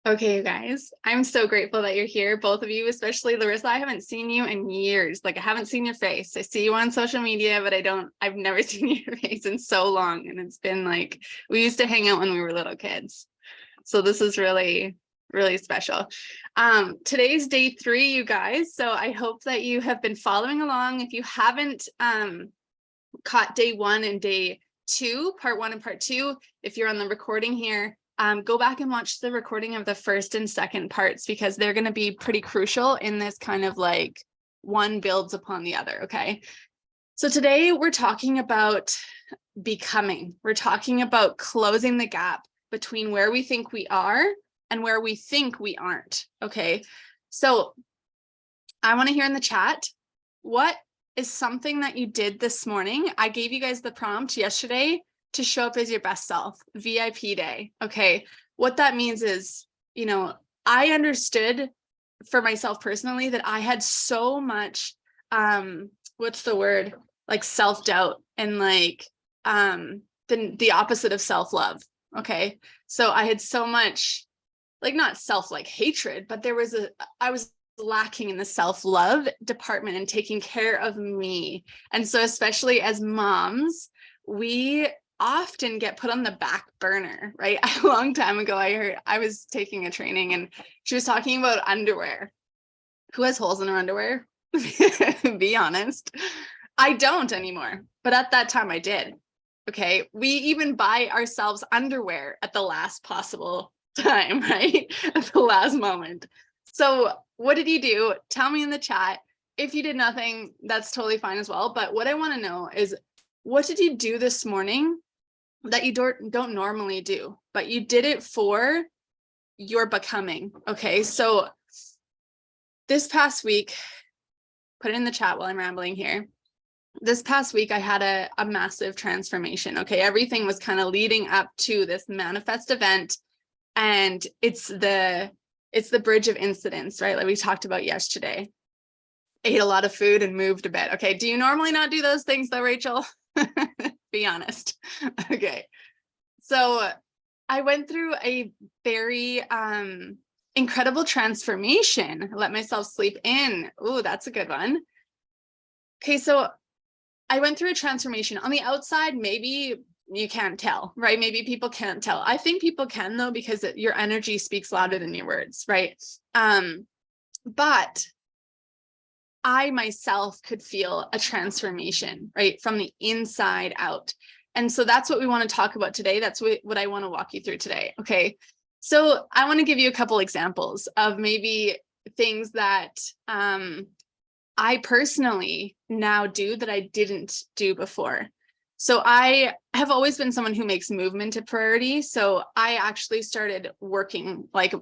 Okay, you guys, I'm so grateful that you're here, both of you, especially Larissa. I haven't seen you in years. Like, I haven't seen your face. I see you on social media, but I've never seen your face in so long. And it's been like, we used to hang out when we were little kids. So this is really, really special. Today's day 3, you guys. So I hope that you have been following along. If you haven't caught day 1 and day 2, part 1 and part 2, if you're on the recording here, go back and watch the recording of the first and second parts, because they're going to be pretty crucial in this kind of like one builds upon the other. Okay. So today we're talking about becoming. We're talking about closing the gap between where we think we are and where we think we aren't. Okay. So I want to hear in the chat, what is something that you did this morning? I gave you guys the prompt yesterday to show up as your best self, VIP day. Okay. What that means is, I understood for myself personally that I had so much, what's the word? Like self-doubt and like, the opposite of self-love. Okay. So I had so much, like, not like hatred, but I was lacking in the self-love department and taking care of me. And so especially as moms, we often get put on the back burner, right? A long time ago, I was taking a training and she was talking about underwear. Who has holes in her underwear? Be honest. I don't anymore, but at that time I did. Okay. We even buy ourselves underwear at the last possible time, right? At the last moment. So what did you do? Tell me in the chat. If you did nothing, that's totally fine as well. But what I want to know is, what did you do this morning that you don't normally do, but you did it for your becoming? Okay. So this past week, put it in the chat while I'm rambling here. This past week, I had a massive transformation. Okay. Everything was kind of leading up to this manifest event. And it's the bridge of incidents, right? Like we talked about yesterday. Ate a lot of food and moved a bit. Okay. Do you normally not do those things though, Rachel? Be honest. Okay. So I went through a very incredible transformation. Let myself sleep in. Ooh, that's a good one. Okay. So I went through a transformation. On the outside, maybe you can't tell, right? Maybe people can't tell. I think people can though, because your energy speaks louder than your words, right? But I myself could feel a transformation, right? From the inside out. And so that's what we want to talk about today. That's what I want to walk you through today. Okay. So I want to give you a couple examples of maybe things that I personally now do that I didn't do before. So I have always been someone who makes movement a priority. So I actually started working, like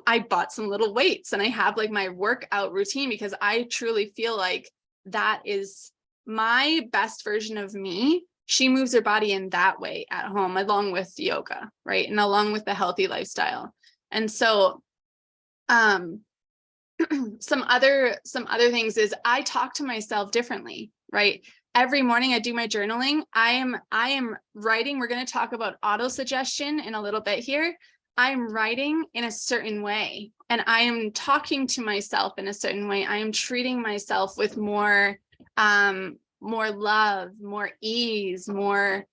I bought some little weights and I have like my workout routine, because I truly feel like that is my best version of me. She moves her body in that way at home, along with yoga, right? And along with the healthy lifestyle. And so, some other things is I talk to myself differently, right? Every morning I do my journaling. I am writing. We're going to talk about auto suggestion in a little bit here. I'm writing in a certain way and I am talking to myself in a certain way. I am treating myself with more love, more ease, more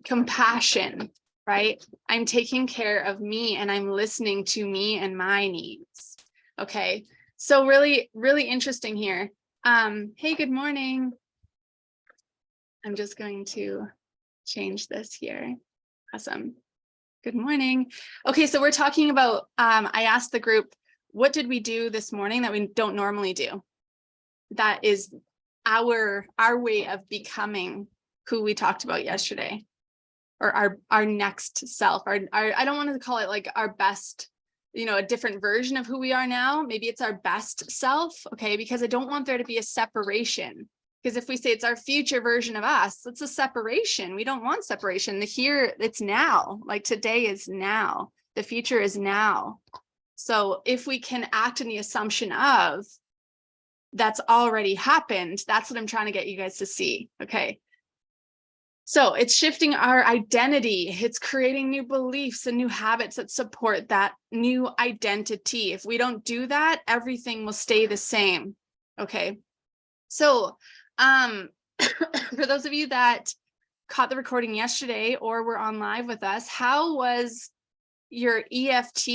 compassion, right? I'm taking care of me and I'm listening to me and my needs. Okay. So really, really interesting here. Hey, good morning. I'm just going to change this here. Awesome. Good morning. Okay, so we're talking about, I asked the group, what did we do this morning that we don't normally do? That is our way of becoming who we talked about yesterday, or our next self. Our I don't want to call it like our best, a different version of who we are now. Maybe it's our best self, okay? Because I don't want there to be a separation. Because if we say it's our future version of us, it's a separation. We don't want separation. The here, it's now. Like today is now. The future is now. So if we can act in the assumption of that's already happened, that's what I'm trying to get you guys to see. Okay. So it's shifting our identity. It's creating new beliefs and new habits that support that new identity. If we don't do that, everything will stay the same. Okay. So for those of you that caught the recording yesterday or were on live with us, how was your EFT,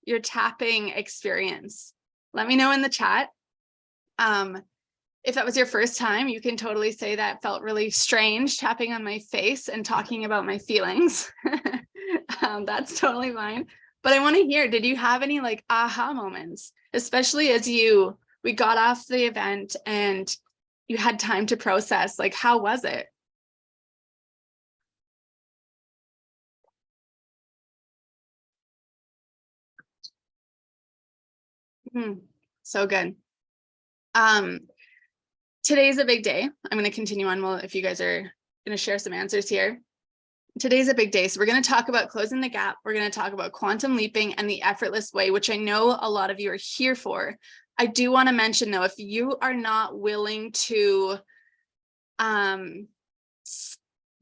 your tapping experience? Let me know in the chat. If that was your first time, you can totally say that felt really strange, tapping on my face and talking about my feelings. That's totally fine. But I want to hear, did you have any like aha moments, especially as we got off the event and you had time to process, like, how was it? So good. Today's a big day. I'm going to continue on. Well, if you guys are going to share some answers here. Today's a big day. So we're going to talk about closing the gap. We're going to talk about quantum leaping and the effortless way, which I know a lot of you are here for. I do want to mention, though, if you are not willing to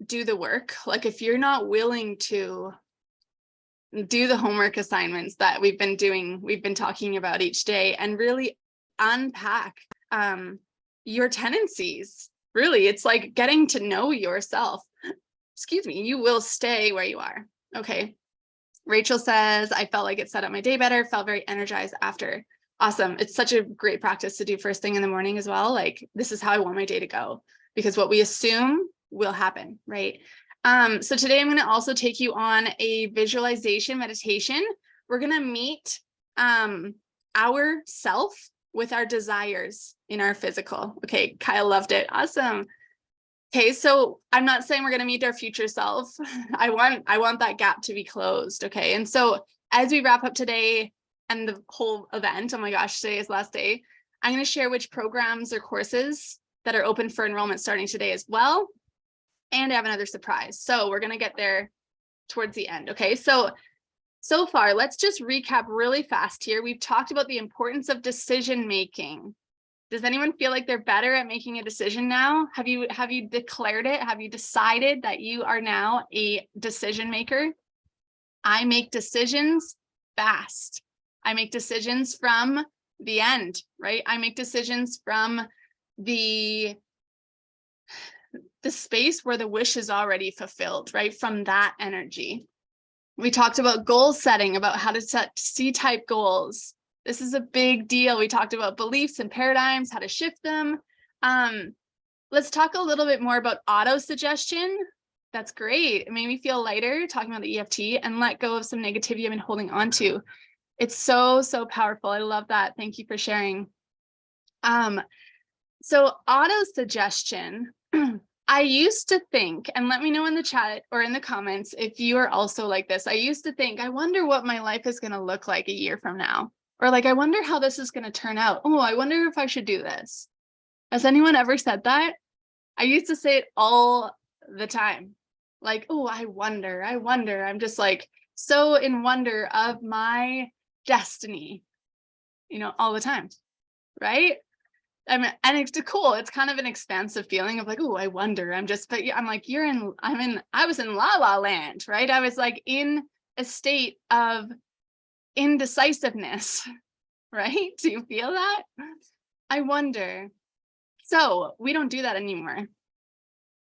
do the work, like if you're not willing to do the homework assignments that we've been talking about each day and really unpack your tendencies, really, it's like getting to know yourself. Excuse me, you will stay where you are. Okay. Rachel says, I felt like it set up my day better, felt very energized after. Awesome. It's such a great practice to do first thing in the morning as well. Like, this is how I want my day to go, because what we assume will happen, right? So today I'm going to also take you on a visualization meditation. We're going to meet our self with our desires in our physical. Okay, Kyle loved it. Awesome. Okay, so I'm not saying we're going to meet our future self. I want that gap to be closed. Okay, and so as we wrap up today and the whole event, oh my gosh, today is the last day, I'm going to share which programs or courses that are open for enrollment starting today as well. And I have another surprise. So we're going to get there towards the end. Okay, so far, let's just recap really fast here. We've talked about the importance of decision making. Does anyone feel like they're better at making a decision now? Have you declared it? Have you decided that you are now a decision maker? I make decisions fast. I make decisions from the end, right? I make decisions from the space where the wish is already fulfilled, right? From that energy. We talked about goal setting, about how to set C-type goals. This is a big deal. We talked about beliefs and paradigms, how to shift them. Let's talk a little bit more about auto-suggestion. That's great. It made me feel lighter talking about the EFT and let go of some negativity I've been holding on to. It's so, so powerful. I love that. Thank you for sharing. So auto-suggestion, I used to think, and let me know in the chat or in the comments if you are also like this. I used to think, I wonder what my life is going to look like a year from now. Or like, I wonder how this is going to turn out. Oh, I wonder if I should do this. Has anyone ever said that? I used to say it all the time. Like, oh, I wonder. I'm just like so in wonder of my destiny, all the time. Right? And it's cool. It's kind of an expansive feeling of like, oh, I wonder. But I'm like, I was in la la land, right? I was like in a state of indecisiveness, right? Do you feel that? I wonder. So we don't do that anymore.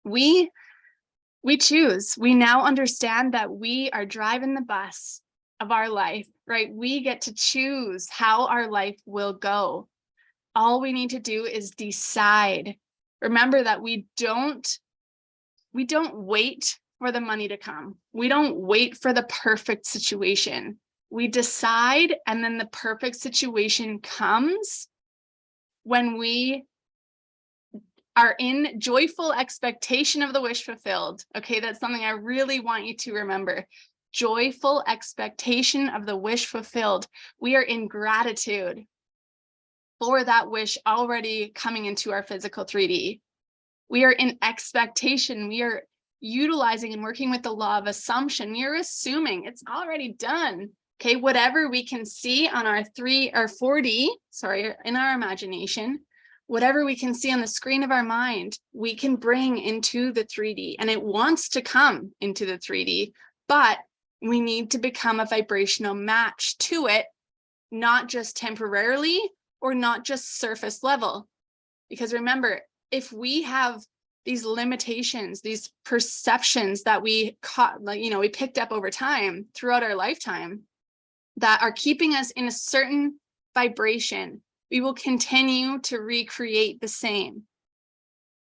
We choose. We now understand that we are driving the bus of our life, right? We get to choose how our life will go. All we need to do is decide. Remember that we don't wait for the money to come. We don't wait for the perfect situation. We decide, and then the perfect situation comes when we are in joyful expectation of the wish fulfilled. Okay, that's something I really want you to remember. Joyful expectation of the wish fulfilled. We are in gratitude for that wish already coming into our physical 3D. We are in expectation. We are utilizing and working with the law of assumption. We are assuming it's already done. Okay, whatever we can see on our 4D, in our imagination, whatever we can see on the screen of our mind, we can bring into the 3D, and it wants to come into the 3D, but we need to become a vibrational match to it, not just temporarily or not just surface level. Because remember, if we have these limitations, these perceptions that we caught, like, we picked up over time throughout our lifetime that are keeping us in a certain vibration, we will continue to recreate the same.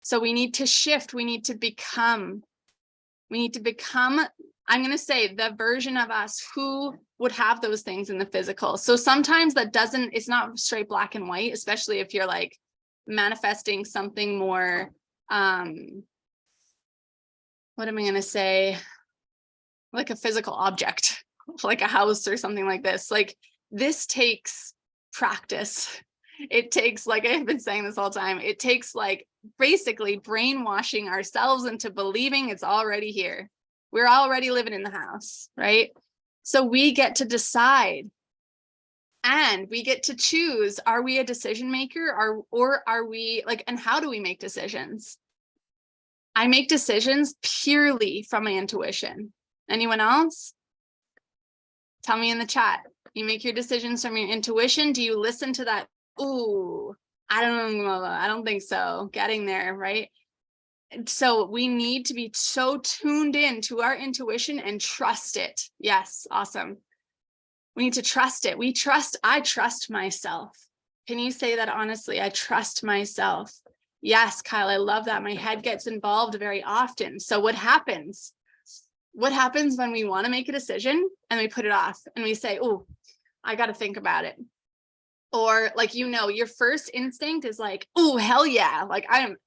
So we need to shift. We need to become, I'm going to say, the version of us who would have those things in the physical. So sometimes it's not straight black and white, especially if you're like manifesting something more, what am I going to say? Like a physical object, like a house or something like this. Like, this takes practice. It takes, like I've been saying this all the time, it takes like basically brainwashing ourselves into believing it's already here. We're already living in the house, right? So we get to decide, and we get to choose, are we a decision maker, or are we like, and how do we make decisions? I make decisions purely from my intuition. Anyone else? Tell me in the chat. You make your decisions from your intuition. Do you listen to that? Ooh, I don't think so. Getting there, right? So we need to be so tuned in to our intuition and trust it. Yes, awesome. We need to trust it. I trust myself. Can you say that honestly? I trust myself. Yes, Kyle, I love that. My head gets involved very often. So what happens? What happens when we want to make a decision and we put it off and we say, oh, I got to think about it. Or like, your first instinct is like, oh, hell yeah. Like I'm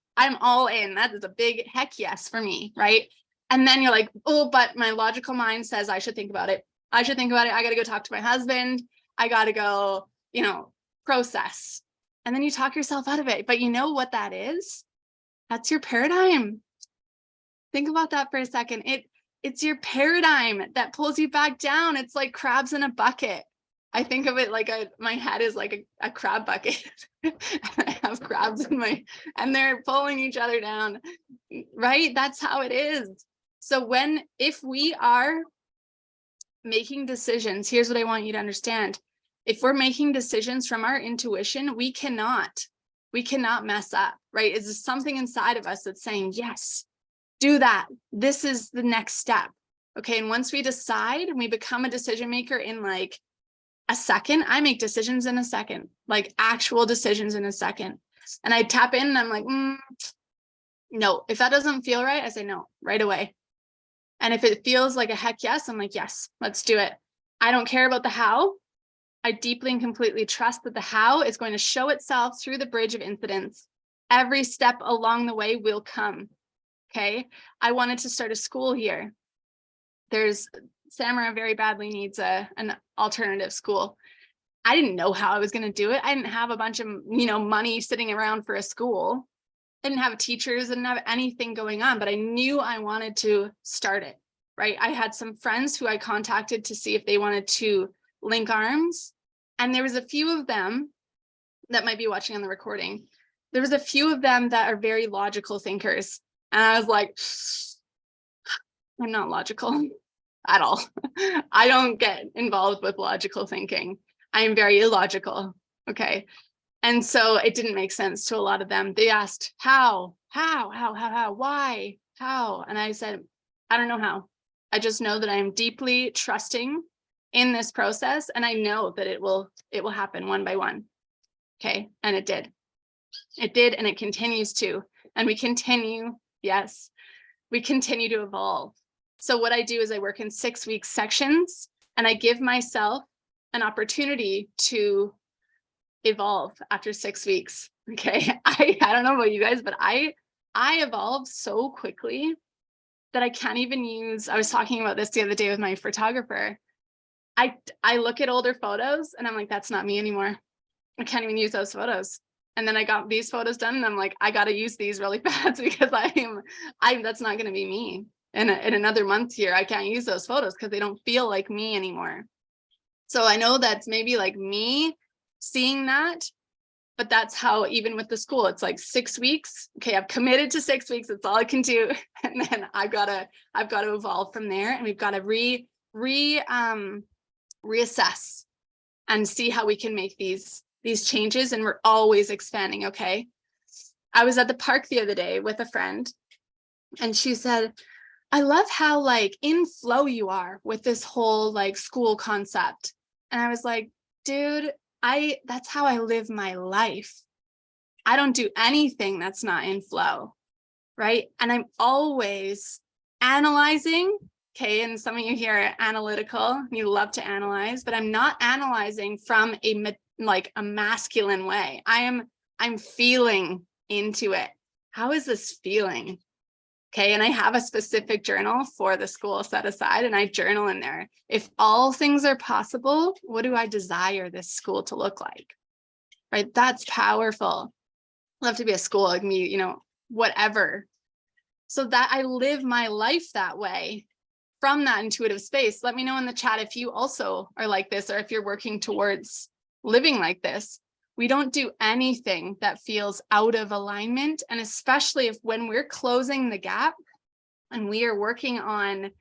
all in. That is a big heck yes for me. Right. And then you're like, oh, but my logical mind says I should think about it. I got to go talk to my husband. I got to go, process. And then you talk yourself out of it. But you know what that is? That's your paradigm. Think about that for a second. It's your paradigm that pulls you back down. It's like crabs in a bucket. I think of it like my head is like a crab bucket. I have crabs and they're pulling each other down, right? That's how it is. So if we are making decisions, here's what I want you to understand. If we're making decisions from our intuition, we cannot mess up, right? It's something inside of us that's saying, yes, do that. This is the next step. Okay. And once we decide and we become a decision maker in like a second, I make decisions in a second, like actual decisions in a second. And I tap in and I'm like, no, if that doesn't feel right, I say no right away. And if it feels like a heck yes, I'm like, yes, let's do it. I don't care about the how. I deeply and completely trust that the how is going to show itself through the bridge of incidents. Every step along the way will come. Okay. I wanted to start a school here. Samara very badly needs an alternative school. I didn't know how I was going to do it. I didn't have a bunch of, money sitting around for a school. I didn't have teachers, I didn't have anything going on, but I knew I wanted to start it, right? I had some friends who I contacted to see if they wanted to link arms. And there was a few of them that might be watching on the recording. There was a few of them that are very logical thinkers. And I was like, I'm not logical at all. I don't get involved with logical thinking. I'm very illogical. Okay. And so it didn't make sense to a lot of them. They asked, how, why, how? And I said, I don't know how. I just know that I am deeply trusting in this process. And I know that it will happen one by one. Okay. And it did. It did. And it continues to. And we continue to evolve. So what I do is I work in 6-week sections and I give myself an opportunity to evolve after 6 weeks. Okay. I don't know about you guys, but I evolve so quickly that I can't even use, I was talking about this the other day with my photographer. I look at older photos and I'm like, that's not me anymore. I can't even use those photos. And then I got these photos done and I'm like, I got to use these really fast because that's not going to be me. And in another month here, I can't use those photos because they don't feel like me anymore. So I know that's maybe like me seeing that But that's how, even with the school, it's like 6 weeks. Okay, I've committed to 6 weeks. That's all I can do. And then I've got to evolve from there. And we've got to reassess and see how we can make these changes. And we're always expanding. Okay. I was at the park the other day with a friend, and she said, I love how like in flow you are with this whole like school concept. And I was like, dude, that's how I live my life. I don't do anything that's not in flow, right? And I'm always analyzing. Okay, and some of you here are analytical, you love to analyze, but I'm not analyzing from a masculine way. I'm feeling into it. How is this feeling? Okay, and I have a specific journal for the school set aside, and I journal in there. If all things are possible, what do I desire this school to look like? Right, that's powerful. I'd love to be a school, like me, whatever. So that I live my life that way from that intuitive space. Let me know in the chat if you also are like this, or if you're working towards living like this. We don't do anything that feels out of alignment. And especially when we're closing the gap and we are working on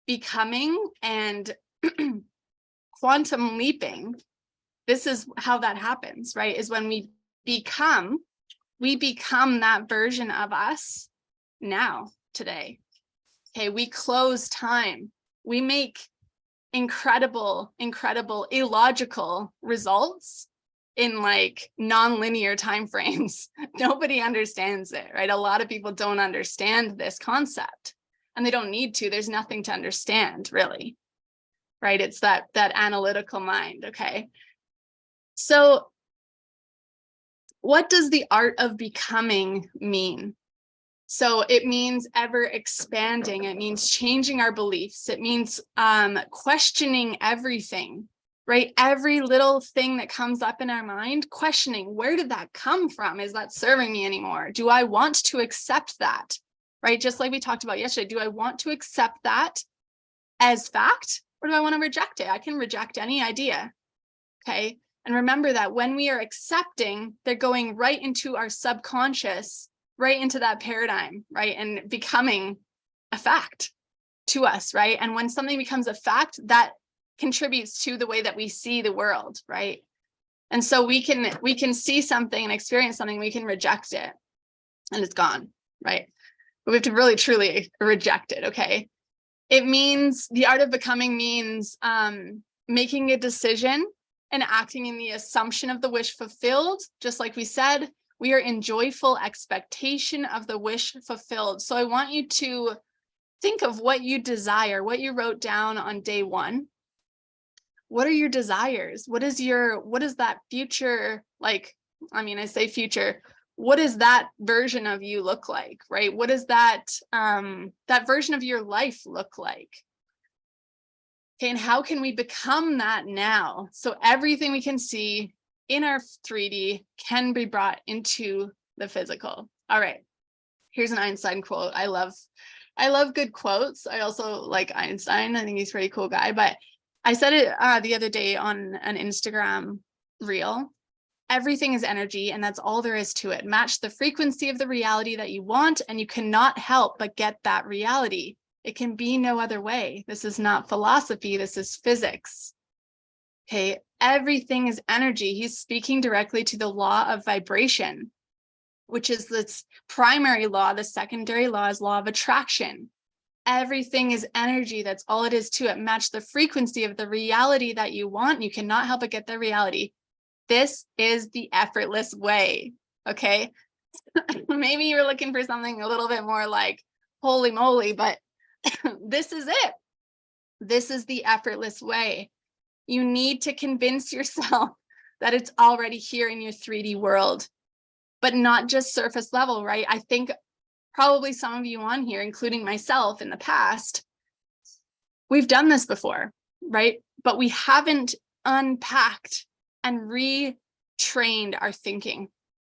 becoming and quantum leaping, this is how that happens, right? Is when we become that version of us now, today. Okay, we close time. We make incredible, illogical results in like non-linear timeframes. Nobody understands it, right? A lot of people don't understand this concept, and they don't need to. There's nothing to understand, really, right? It's that analytical mind. Okay, so what does the art of becoming mean? So it means ever expanding. It means changing our beliefs. It means questioning everything, right? Every little thing that comes up in our mind, questioning, where did that come from? Is that serving me anymore? Do I want to accept that, right? Just like we talked about yesterday, do I want to accept that as fact, or do I want to reject it? I can reject any idea, okay? And remember that when we are accepting, they're going right into our subconscious, right into that paradigm, right? And becoming a fact to us, right? And when something becomes a fact, that contributes to the way that we see the world, right? And so we can see something and experience something, we can reject it and it's gone, right? But we have to really truly reject it, okay? It means, the art of becoming means making a decision and acting in the assumption of the wish fulfilled. Just like we said, we are in joyful expectation of the wish fulfilled. So I want you to think of what you desire, what you wrote down on day one. What are your desires? What is that future like? I mean, I say future. What does that version of you look like, right? What does that version of your life look like? Okay, and how can we become that now? So everything we can see in our 3D can be brought into the physical. All right, here's an Einstein quote. I love good quotes. I also like Einstein. I think he's a pretty cool guy, but I said it the other day on an Instagram reel. Everything is energy, and that's all there is to it. Match the frequency of the reality that you want, and you cannot help but get that reality. It can be no other way. This is not philosophy. This is physics. Okay, everything is energy. He's speaking directly to the law of vibration, which is this primary law. The secondary law is law of attraction. Everything is energy. That's all it is to it. Match the frequency of the reality that you want. You cannot help but get the reality. This is the effortless way. Okay. Maybe you're looking for something a little bit more like holy moly, but this is it. This is the effortless way. You need to convince yourself that it's already here in your 3D world, but not just surface level, right? I think probably some of you on here, including myself in the past, we've done this before, right? But we haven't unpacked and retrained our thinking.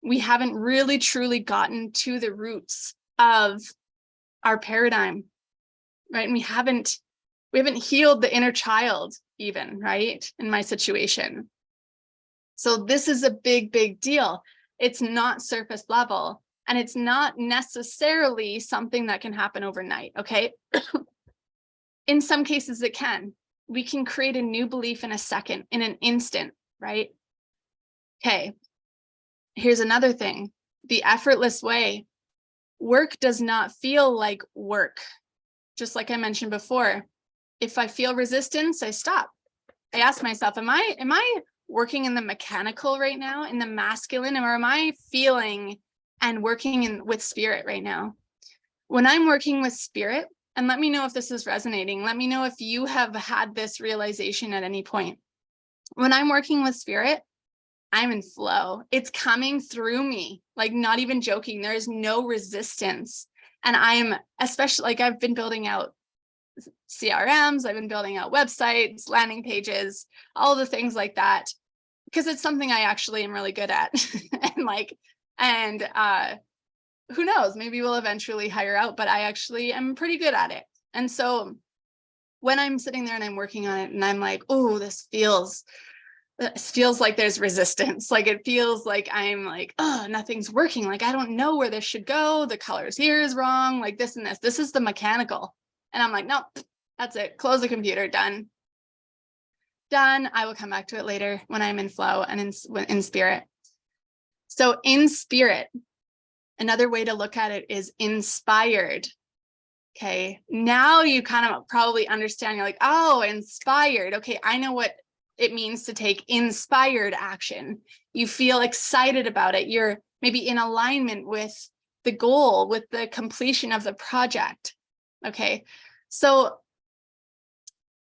We haven't really truly gotten to the roots of our paradigm, right? And we haven't healed the inner child even, right? In my situation. So this is a big, big deal. It's not surface level, and it's not necessarily something that can happen overnight, okay? In some cases it can. We can create a new belief in a second, in an instant, right? Okay, here's another thing. The effortless way. Work does not feel like work. Just like I mentioned before, if I feel resistance, I stop. I ask myself, am I working in the mechanical right now, in the masculine, or am I feeling and working with spirit right now? When I'm working with spirit, and let me know if this is resonating, let me know if you have had this realization at any point. When I'm working with spirit, I'm in flow. It's coming through me, like not even joking. There is no resistance. And I'm especially like I've been building out CRMs, I've been building out websites, landing pages, all the things like that, because it's something I actually am really good at. and who knows, maybe we'll eventually hire out, but I actually am pretty good at it. And so when I'm sitting there and I'm working on it and I'm like, oh, this feels like there's resistance. Like it feels like I'm like, oh, nothing's working. Like, I don't know where this should go. The colors here is wrong. Like this and this. This is the mechanical. And I'm like, nope, that's it. Close the computer. Done. I will come back to it later when I'm in flow and in spirit. So in spirit, another way to look at it is inspired. Okay. Now you kind of probably understand. You're like, oh, inspired. Okay. I know what it means to take inspired action. You feel excited about it. You're maybe in alignment with the goal, with the completion of the project. Okay. So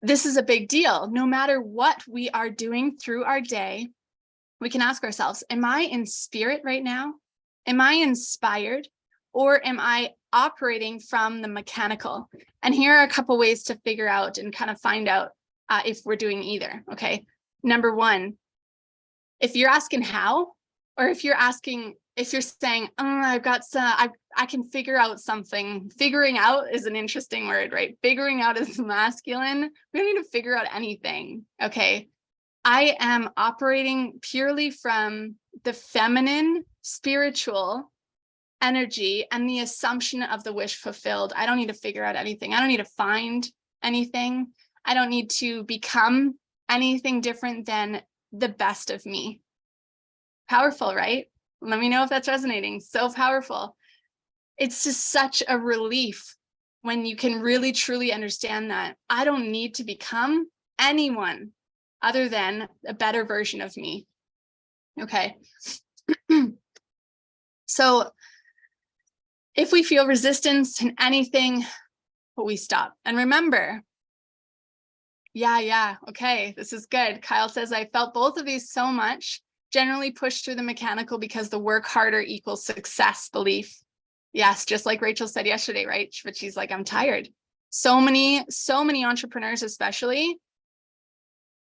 this is a big deal. No matter what we are doing through our day, we can ask ourselves, am I in spirit right now? Am I inspired? Or am I operating from the mechanical? And here are a couple ways to figure out and kind of find out if we're doing either. Okay. Number one, if you're asking how, or if you're saying, oh, I've got some, I can figure out something. Figuring out is an interesting word, right? Figuring out is masculine. We don't need to figure out anything. Okay. I am operating purely from the feminine spiritual energy and the assumption of the wish fulfilled. I don't need to figure out anything. I don't need to find anything. I don't need to become anything different than the best of me. Powerful, right? Let me know if that's resonating. So powerful. It's just such a relief when you can really truly understand that I don't need to become anyone other than a better version of me. Okay. So if we feel resistance in anything, we stop. And remember, yeah, okay, this is good. Kyle says, I felt both of these so much, generally pushed through the mechanical because the work harder equals success belief. Yes, just like Rachel said yesterday, right? But she's like, I'm tired. So many entrepreneurs, especially,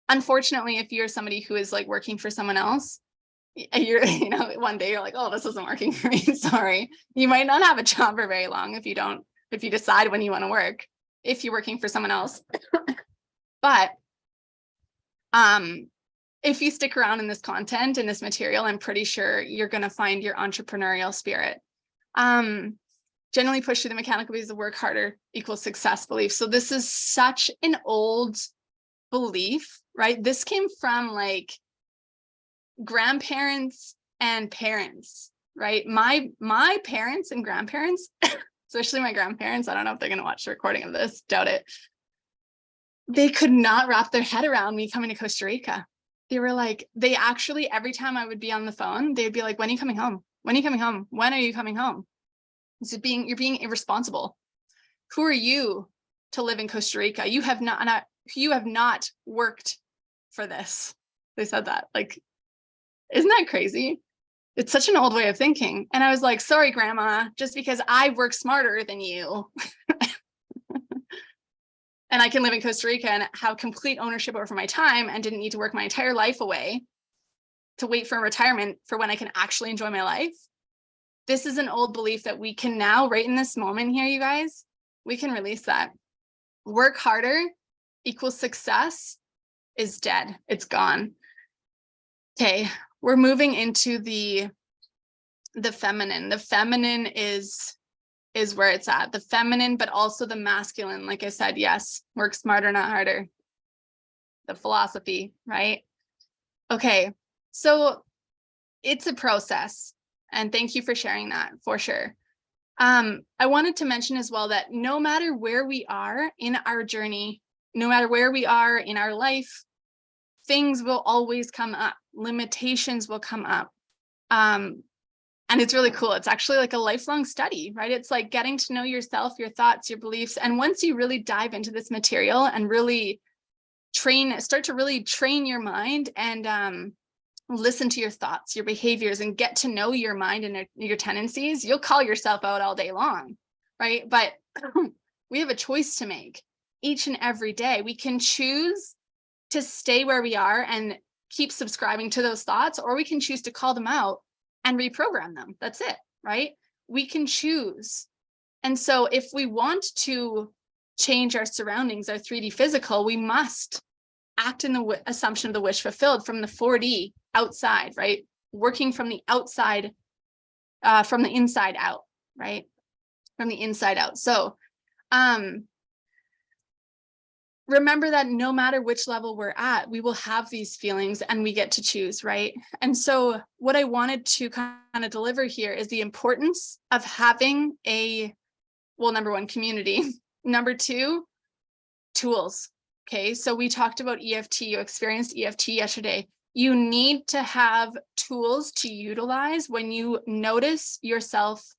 unfortunately, if you're somebody who is like working for someone else, one day you're like, oh, this isn't working for me. Sorry. You might not have a job for very long if you decide when you want to work, if you're working for someone else. But if you stick around in this content and this material, I'm pretty sure you're going to find your entrepreneurial spirit. Generally push through the mechanical because the work harder equals success belief. So this is such an old belief, right? This came from like grandparents and parents, right? My parents and grandparents, especially my grandparents, I don't know if they're going to watch the recording of this, doubt it. They could not wrap their head around me coming to Costa Rica. They were like, they actually, every time I would be on the phone, they'd be like, when are you coming home? When are you coming home? When are you coming home? You're being irresponsible. Who are you to live in Costa Rica? You have not worked for this. They said that. Like, isn't that crazy? It's such an old way of thinking. And I was like, sorry, grandma, just because I work smarter than you. And I can live in Costa Rica and have complete ownership over my time and didn't need to work my entire life away to wait for retirement for when I can actually enjoy my life. This is an old belief that we can now, right in this moment here, you guys, we can release that. Work harder equals success is dead. It's gone. Okay, we're moving into the feminine. The feminine is where it's at. The feminine, but also the masculine. Like I said, yes, work smarter, not harder. The philosophy, right? Okay, so it's a process. And thank you for sharing that, for sure. I wanted to mention as well that no matter where we are in our journey, no matter where we are in our life, things will always come up. Limitations will come up. And it's really cool. It's actually like a lifelong study, right? It's like getting to know yourself, your thoughts, your beliefs. And once you really dive into this material and really start to really train your mind and listen to your thoughts, your behaviors, and get to know your mind and your tendencies, you'll call yourself out all day long, right? But we have a choice to make each and every day. We can choose to stay where we are and keep subscribing to those thoughts, or we can choose to call them out and reprogram them. That's it, right? We can choose. And so if we want to change our surroundings, our 3D physical, we must act in the assumption of the wish fulfilled from the 4D outside, right? Working from the outside, from the inside out, right? From the inside out. So remember that no matter which level we're at, we will have these feelings and we get to choose, right? And so what I wanted to kind of deliver here is the importance of having number one, community. Number two, tools. Okay, so we talked about EFT. You experienced EFT yesterday. You need to have tools to utilize when you notice yourself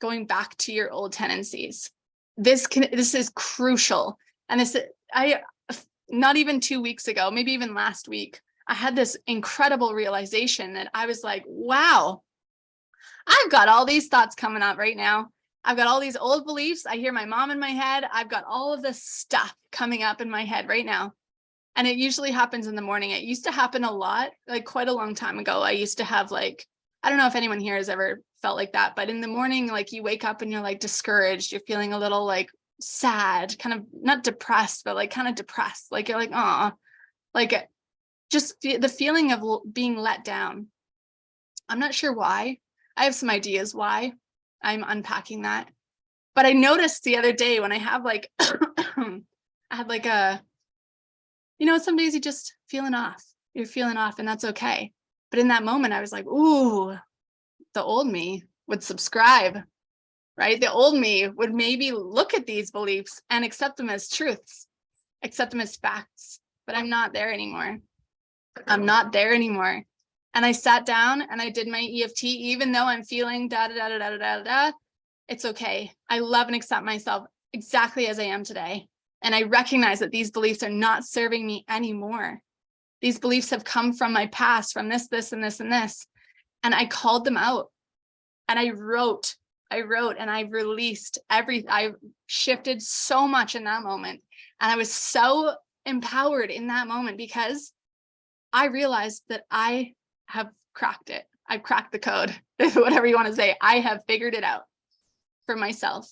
going back to your old tendencies. This is crucial. And not even 2 weeks ago, maybe even last week, I had this incredible realization that I was like, wow, I've got all these thoughts coming up right now. I've got all these old beliefs. I hear my mom in my head. I've got all of this stuff coming up in my head right now. And it usually happens in the morning. It used to happen a lot, like quite a long time ago. I used to have I don't know if anyone here has ever felt like that, but in the morning, like you wake up and you're like discouraged. You're feeling a little like sad, kind of not depressed, but like kind of depressed. Like you're like, oh, like just the feeling of being let down. I'm not sure why. I have some ideas why. I'm unpacking that. But I noticed the other day when I have I had some days you just feeling off. You're feeling off and that's okay. But in that moment, I was like, ooh, the old me would subscribe, right? The old me would maybe look at these beliefs and accept them as truths, accept them as facts. But I'm not there anymore. I'm not there anymore. And I sat down and I did my EFT, even though I'm feeling da da da da da da da. It's okay. I love and accept myself exactly as I am today. And I recognize that these beliefs are not serving me anymore. These beliefs have come from my past, from this, and this, and this. And I called them out. And I wrote, and I released I shifted so much in that moment. And I was so empowered in that moment because I realized that I have cracked it. I've cracked the code, whatever you want to say. I have figured it out for myself.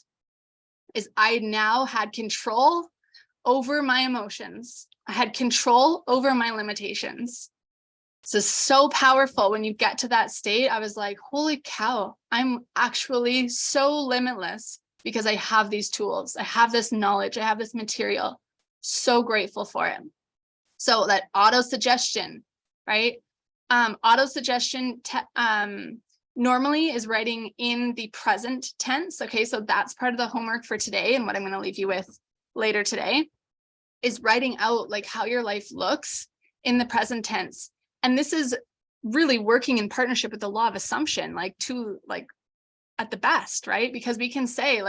Is I now had control over my emotions. I had control over my limitations. This is so powerful when you get to that state. I was like, holy cow, I'm actually so limitless because I have these tools. I have this knowledge. I have this material. So grateful for it. So that auto-suggestion, right? Auto-suggestion normally is writing in the present tense. Okay, so that's part of the homework for today. And what I'm going to leave you with later today is writing out like how your life looks in the present tense. And this is really working in partnership with the law of assumption, at the best, right? Because we can say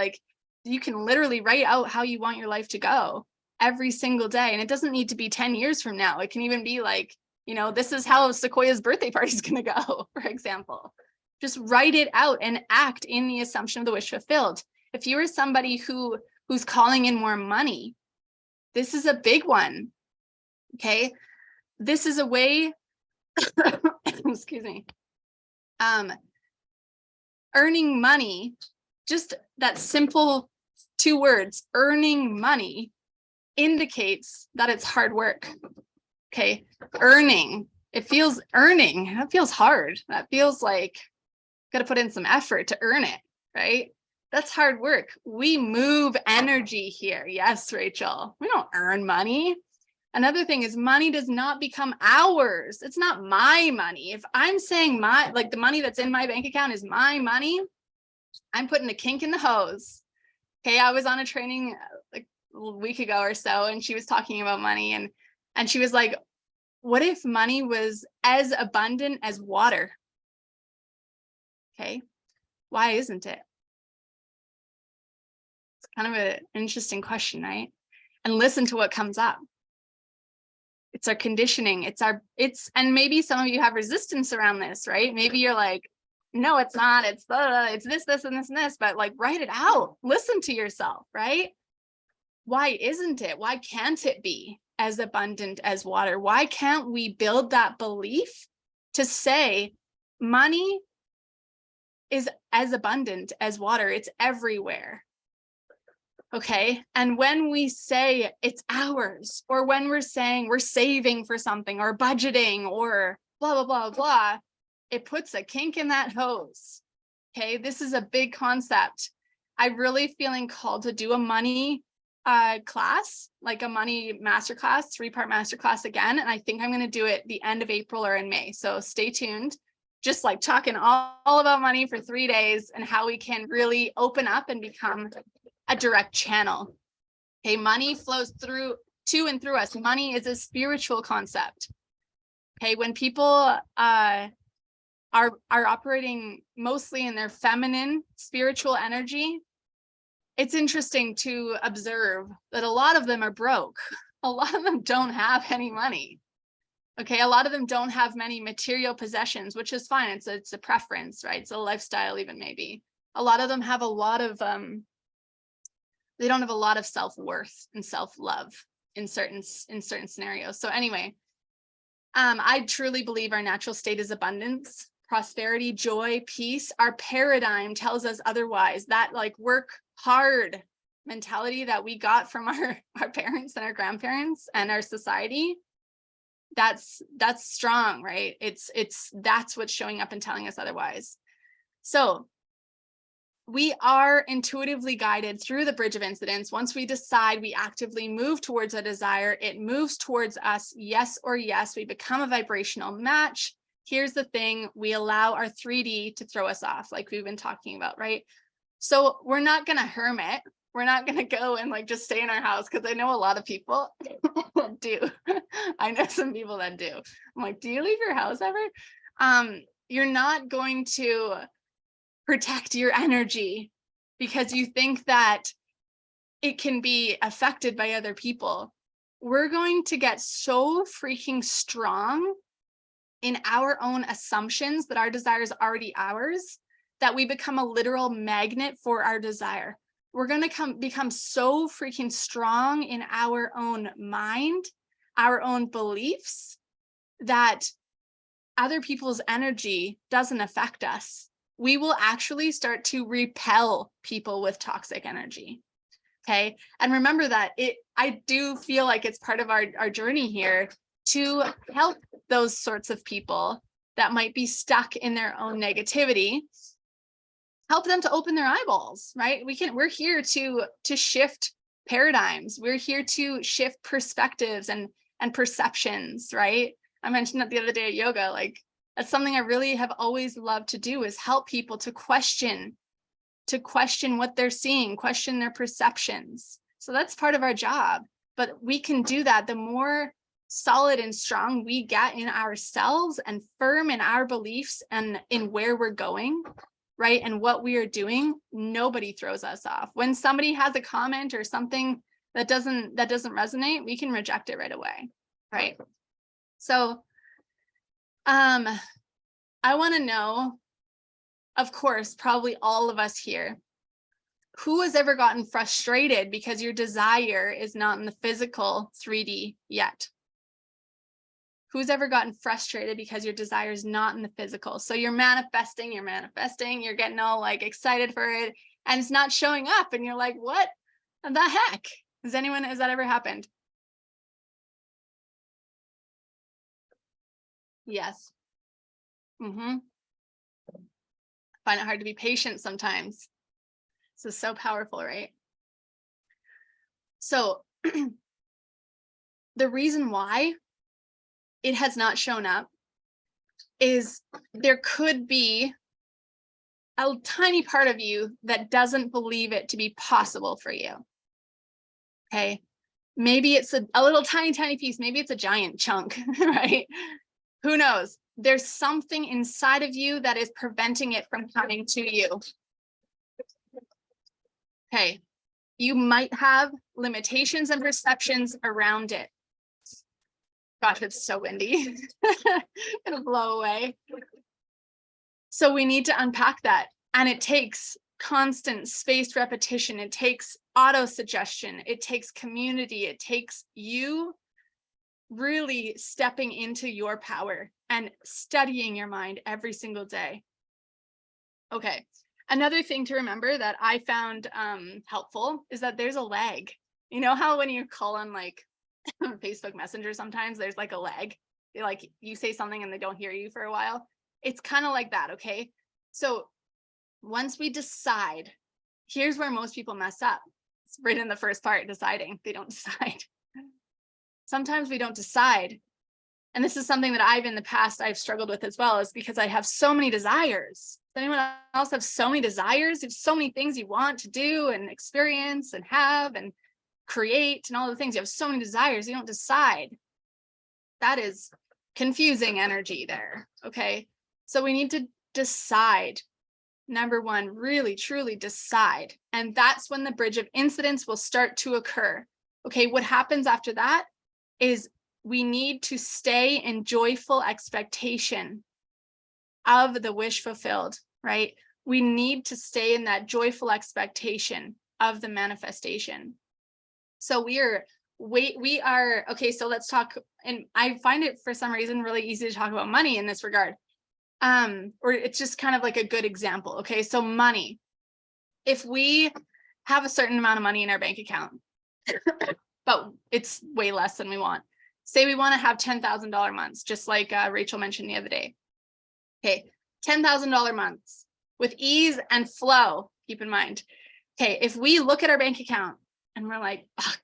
you can literally write out how you want your life to go every single day. And it doesn't need to be 10 years from now. It can even be this is how Sequoia's birthday party is going to go, for example. Just write it out and act in the assumption of the wish fulfilled. If you are somebody who's calling in more money, this is a big one. Okay. This is a way, excuse me, earning money, just that simple 2 words, earning money, indicates that it's hard work. Okay. Earning, It feels earning. That feels hard. That feels like got to put in some effort to earn it, right? That's hard work. We move energy here. Yes, Rachel. We don't earn money. Another thing is money does not become ours. It's not my money. If I'm saying the money that's in my bank account is my money, I'm putting a kink in the hose. Okay, I was on a training like a week ago or so, and she was talking about money, and she was like, what if money was as abundant as water? Okay, why isn't it? It's kind of an interesting question, right? And listen to what comes up. It's our conditioning. And maybe some of you have resistance around this, right? Maybe you're like, no, it's not. It's this, this, and this, and this, but like, write it out. Listen to yourself, right? Why isn't it? Why can't it be as abundant as water? Why can't we build that belief to say money is as abundant as water? It's everywhere. Okay. And when we say it's ours, or when we're saying we're saving for something or budgeting or blah, blah, blah, blah, it puts a kink in that hose. Okay. This is a big concept. I'm really feeling called to do a money class, like a money masterclass, 3-part masterclass again. And I think I'm going to do it the end of April or in May. So stay tuned. Just like talking all about money for 3 days and how we can really open up and become a direct channel. Okay, money flows through to and through us. Money is a spiritual concept. Okay, when people are operating mostly in their feminine spiritual energy, it's interesting to observe that a lot of them are broke. A lot of them don't have any money. Okay, a lot of them don't have many material possessions, which is fine. It's a preference, right? It's a lifestyle, even maybe. A lot of them have a lot of they don't have a lot of self-worth and self-love in certain scenarios. So anyway, I truly believe our natural state is abundance, prosperity, joy, peace. Our paradigm tells us otherwise. That like work hard mentality that we got from our parents and our grandparents and our society, that's strong, right? That's what's showing up and telling us otherwise. So we are intuitively guided through the bridge of incidents. Once we decide, we actively move towards a desire, it moves towards us, yes or yes. We become a vibrational match. Here's the thing, we allow our 3D to throw us off, like we've been talking about, right? So we're not going to hermit. We're not going to go and like just stay in our house, because I know a lot of people do. I know some people that do. I'm like, do you leave your house ever? You're not going to protect your energy because you think that it can be affected by other people. We're going to get so freaking strong in our own assumptions that our desire is already ours, that we become a literal magnet for our desire. We're going to become so freaking strong in our own mind, our own beliefs, that other people's energy doesn't affect us. We will actually start to repel people with toxic energy. Okay. And remember that I do feel like it's part of our journey here to help those sorts of people that might be stuck in their own negativity, help them to open their eyeballs, right? We're here to shift paradigms. We're here to shift perspectives and perceptions, right? I mentioned that the other day at yoga, like that's something I really have always loved to do, is help people to question what they're seeing, question their perceptions. So that's part of our job, but we can do that. The more solid and strong we get in ourselves and firm in our beliefs and in where we're going, right, and what we are doing, nobody throws us off. When somebody has a comment or something that doesn't resonate, we can reject it right away, right? So I want to know, of course, probably all of us here, who has ever gotten frustrated because your desire is not in the physical 3D yet? Who's ever gotten frustrated because your desire is not in the physical? So you're manifesting, you're getting all like excited for it, and it's not showing up, and you're like, what the heck? Has that ever happened? Yes. Mm-hmm. Find it hard to be patient sometimes. This is so powerful, right? So the reason why it has not shown up is there could be a tiny part of you that doesn't believe it to be possible for you. Okay. Maybe it's a little tiny piece. Maybe it's a giant chunk, right? Who knows? There's something inside of you that is preventing it from coming to you. Okay. You might have limitations and perceptions around it. Gosh, it's so windy. It'll blow away. So we need to unpack that. And it takes constant spaced repetition. It takes auto-suggestion. It takes community. It takes you really stepping into your power and studying your mind every single day. Okay. Another thing to remember that I found helpful is that there's a lag. You know how when you call on like Facebook Messenger, sometimes there's like a lag. Like you say something and they don't hear you for a while. It's kind of like that. Okay. So once we decide, here's where most people mess up. It's right in the first part, deciding. They don't decide. Sometimes we don't decide. And this is something that in the past, I've struggled with as well, is because I have so many desires. Does anyone else have so many desires? You have so many things you want to do and experience and have and create and all the things. You have so many desires, you don't decide. That is confusing energy there. Okay. So we need to decide. Number one, really, truly decide. And that's when the bridge of incidents will start to occur. Okay. What happens after that is we need to stay in joyful expectation of the wish fulfilled, right? We need to stay in that joyful expectation of the manifestation. So we are, okay, so let's talk, and I find it for some reason really easy to talk about money in this regard. Or it's just kind of like a good example. Okay, so money. If we have a certain amount of money in our bank account, but it's way less than we want. Say we want to have $10,000 months, just like Rachel mentioned the other day. Okay, $10,000 months with ease and flow, keep in mind. Okay, if we look at our bank account and we're like, oh,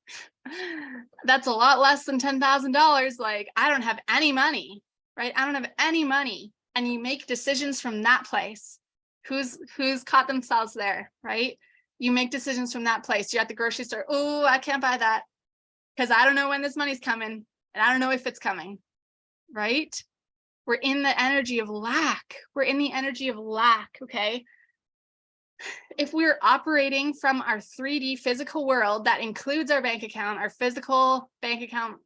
that's a lot less than $10,000, like I don't have any money, right? I don't have any money. And you make decisions from that place. Who's caught themselves there, right? You make decisions from that place. You're at the grocery store. Oh, I can't buy that because I don't know when this money's coming and I don't know if it's coming, right? We're in the energy of lack. We're in the energy of lack, okay? If we're operating from our 3D physical world, that includes our bank account, our physical bank account,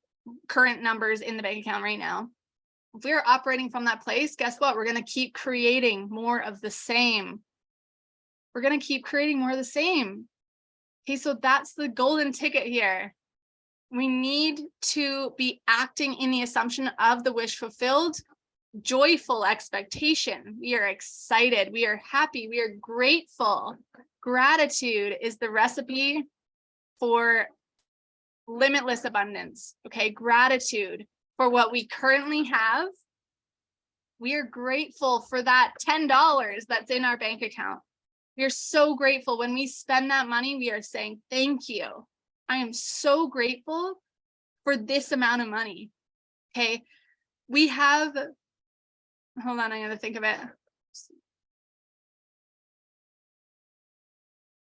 current numbers in the bank account right now. If we're operating from that place, guess what? We're going to keep creating more of the same. We're going to keep creating more of the same. Okay, so that's the golden ticket here. We need to be acting in the assumption of the wish fulfilled, joyful expectation. We are excited. We are happy. We are grateful. Gratitude is the recipe for limitless abundance. Okay, gratitude for what we currently have. We are grateful for that $10 that's in our bank account. We are so grateful. When we spend that money, we are saying, thank you. I am so grateful for this amount of money. Okay. We have, hold on, I'm going to think of it.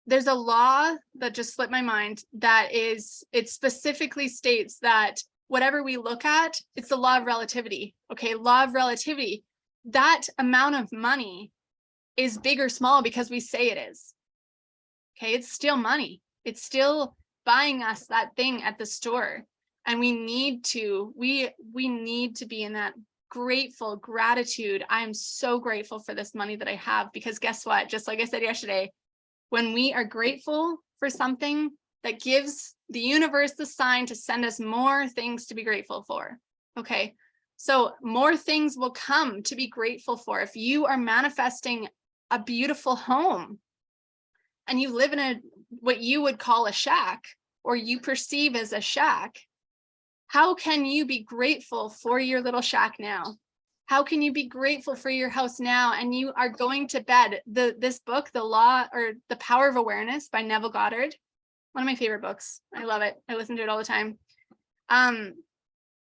There's a law that just slipped my mind it specifically states that whatever we look at, it's the law of relativity. Okay, law of relativity. That amount of money is big or small because we say it is. Okay, it's still money. It's still buying us that thing at the store. And we need to be in that grateful gratitude. I'm so grateful for this money that I have, because guess what? Just like I said yesterday, when we are grateful for something, that gives the universe the sign to send us more things to be grateful for. Okay, so more things will come to be grateful for. If you are manifesting a beautiful home and you live in what you would call a shack, or you perceive as a shack, how can you be grateful for your little shack now? How can you be grateful for your house now? And you are going to bed. This book, The Power of Awareness by Neville Goddard, one of my favorite books. I love it. I listen to it all the time.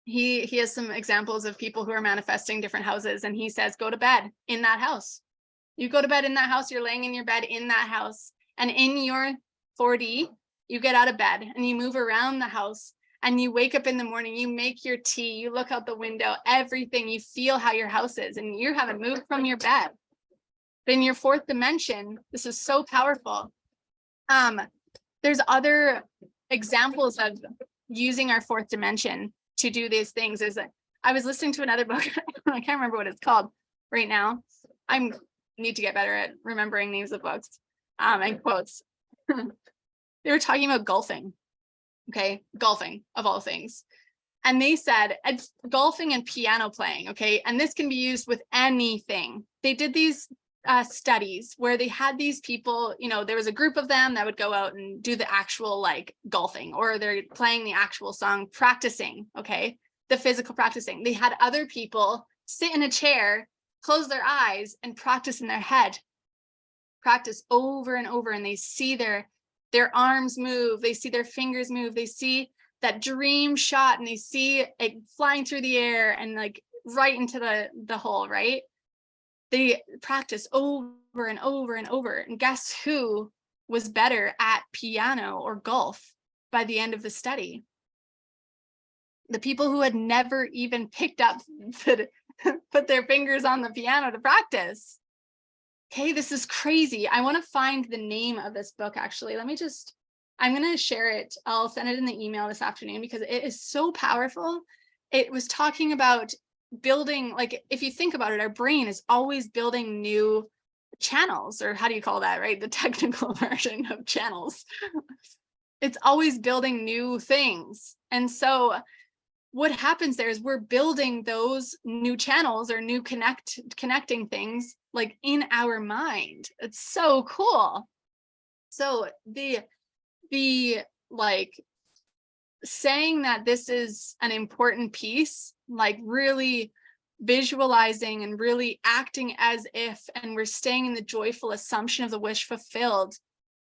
He has some examples of people who are manifesting different houses, and he says, go to bed in that house. You go to bed in that house, you're laying in your bed in that house. And in your 4D, you get out of bed and you move around the house, and you wake up in the morning, you make your tea, you look out the window, everything, you feel how your house is, and you haven't moved from your bed. But in your fourth dimension, this is so powerful. There's other examples of using our fourth dimension to do these things. I was listening to another book. I can't remember what it's called right now. I need to get better at remembering names of books and quotes. They were talking about golfing. Okay, golfing of all things. And they said it's golfing and piano playing. Okay, and this can be used with anything. They did these studies where they had these people, there was a group of them that would go out and do the actual like golfing, or they're playing the actual song, practicing, okay, the physical practicing. They had other people sit in a chair, close their eyes, and practice in their head, practice over and over, and they see their arms move, they see their fingers move, they see that dream shot, and they see it flying through the air and like right into the hole, right? They practice over and over and over. And guess who was better at piano or golf by the end of the study? The people who had never even picked up, put their fingers on the piano to practice. Okay, this is crazy. I want to find the name of this book, actually. I'm going to share it. I'll send it in the email this afternoon because it is so powerful. It was talking about building, like, if you think about it, our brain is always building new channels, or how do you call that, right? The technical version of channels. It's always building new things. And so what happens there is we're building those new channels or new connecting things like in our mind. It's so cool. So the like saying that this is an important piece, like really visualizing and really acting as if, and we're staying in the joyful assumption of the wish fulfilled,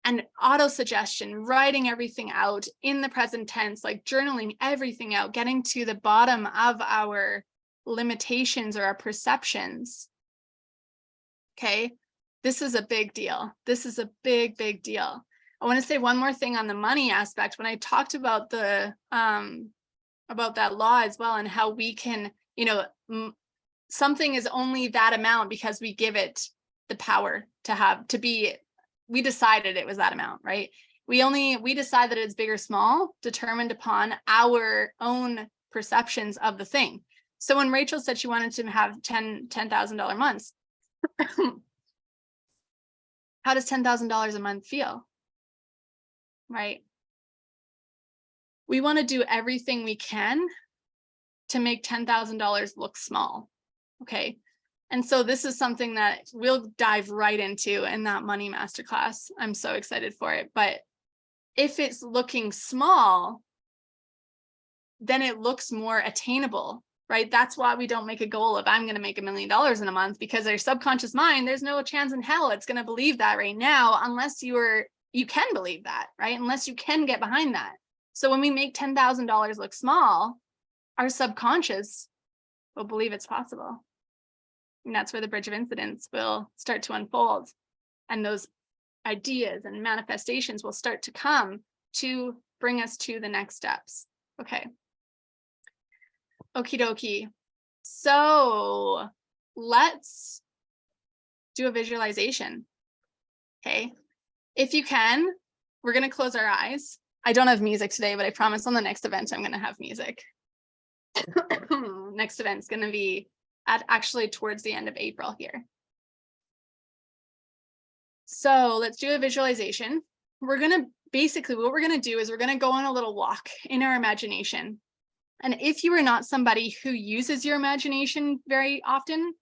and auto-suggestion, writing everything out in the present tense, like journaling everything out, getting to the bottom of our limitations or our perceptions. Okay, this is a big deal. This is a big, big deal. I want to say one more thing on the money aspect. When I talked about about that law as well, and how we can, something is only that amount because we give it the power to be. We decided it was that amount, right? We decide that it's big or small, determined upon our own perceptions of the thing. So when Rachel said she wanted to have $10,000 months, how does $10,000 a month feel? Right? We want to do everything we can to make $10,000 look small. Okay. And so this is something that we'll dive right into in that money masterclass. I'm so excited for it. But if it's looking small, then it looks more attainable, right? That's why we don't make a goal of I'm going to make $1 million in a month, because our subconscious mind, there's no chance in hell it's going to believe that right now, unless you can believe that, right? Unless you can get behind that. So when we make $10,000 look small, our subconscious will believe it's possible. And that's where the bridge of incidents will start to unfold. And those ideas and manifestations will start to come to bring us to the next steps. Okay. Okie dokie. So let's do a visualization. Okay. If you can, we're going to close our eyes. I don't have music today, but I promise on the next event, I'm going to have music. Next event's going to be actually towards the end of April here. So let's do a visualization. We're going to basically, what we're going to do is we're going to go on a little walk in our imagination. And if you are not somebody who uses your imagination very often,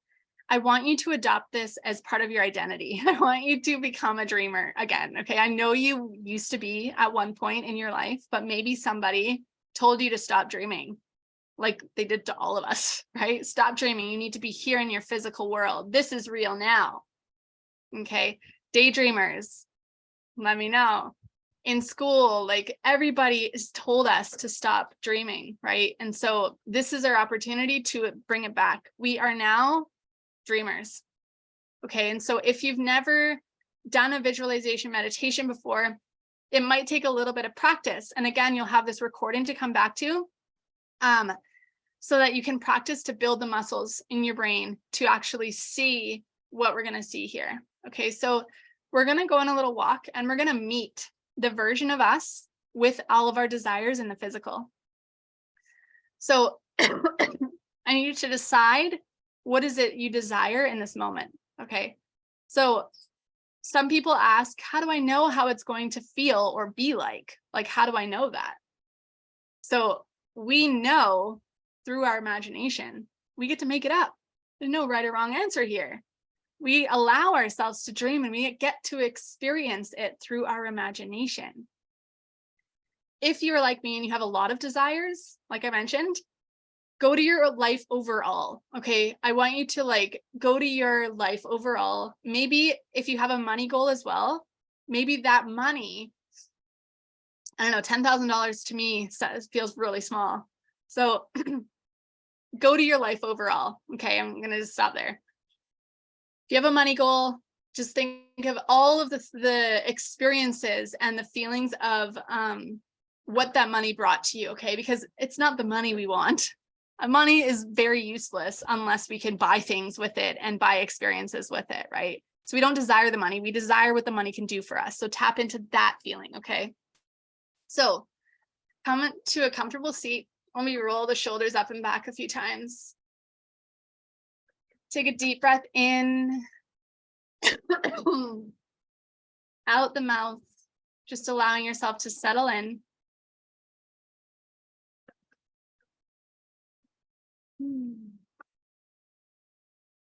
I want you to adopt this as part of your identity. I want you to become a dreamer again. Okay. I know you used to be at one point in your life, but maybe somebody told you to stop dreaming. like they did to all of us, right? Stop dreaming. You need to be here in your physical world. This is real now. Okay. Daydreamers, let me know. In school, like everybody has told us to stop dreaming, right? And so this is our opportunity to bring it back. We are now dreamers. Okay. And so if you've never done a visualization meditation before, it might take a little bit of practice. And again, you'll have this recording to come back to, so that you can practice to build the muscles in your brain to actually see what we're going to see here. Okay, so we're going to go on a little walk and we're going to meet the version of us with all of our desires in the physical. So I need you to decide, what is it you desire in this moment? Okay, so some people ask, how do I know how it's going to feel or be like? Like, how do I know that? So we know through our imagination. We get to make it up. There's no right or wrong answer here. We allow ourselves to dream and we get to experience it through our imagination. If you're like me and you have a lot of desires, like I mentioned, go to your life overall. Okay, I want you to like go to your life overall. Maybe if you have a money goal as well, maybe that money, I don't know, $10,000 to me feels really small. So go to your life overall. Okay, I'm going to just stop there. If you have a money goal, just think of all of the experiences and the feelings of what that money brought to you, okay? Because it's not the money we want. Money is very useless unless we can buy things with it and buy experiences with it, right? So we don't desire the money. We desire what the money can do for us. So tap into that feeling, okay? So come to a comfortable seat. When we roll the shoulders up and back a few times. Take a deep breath in, out the mouth, just allowing yourself to settle in.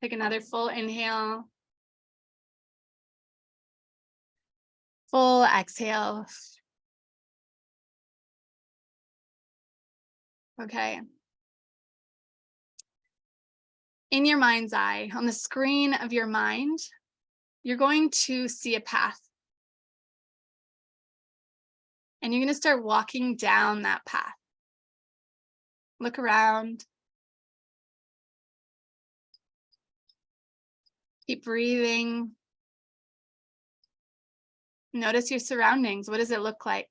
Take another full inhale. Full exhale. Okay. In your mind's eye, on the screen of your mind, you're going to see a path. And you're going to start walking down that path. Look around. Keep breathing. Notice your surroundings. What does it look like?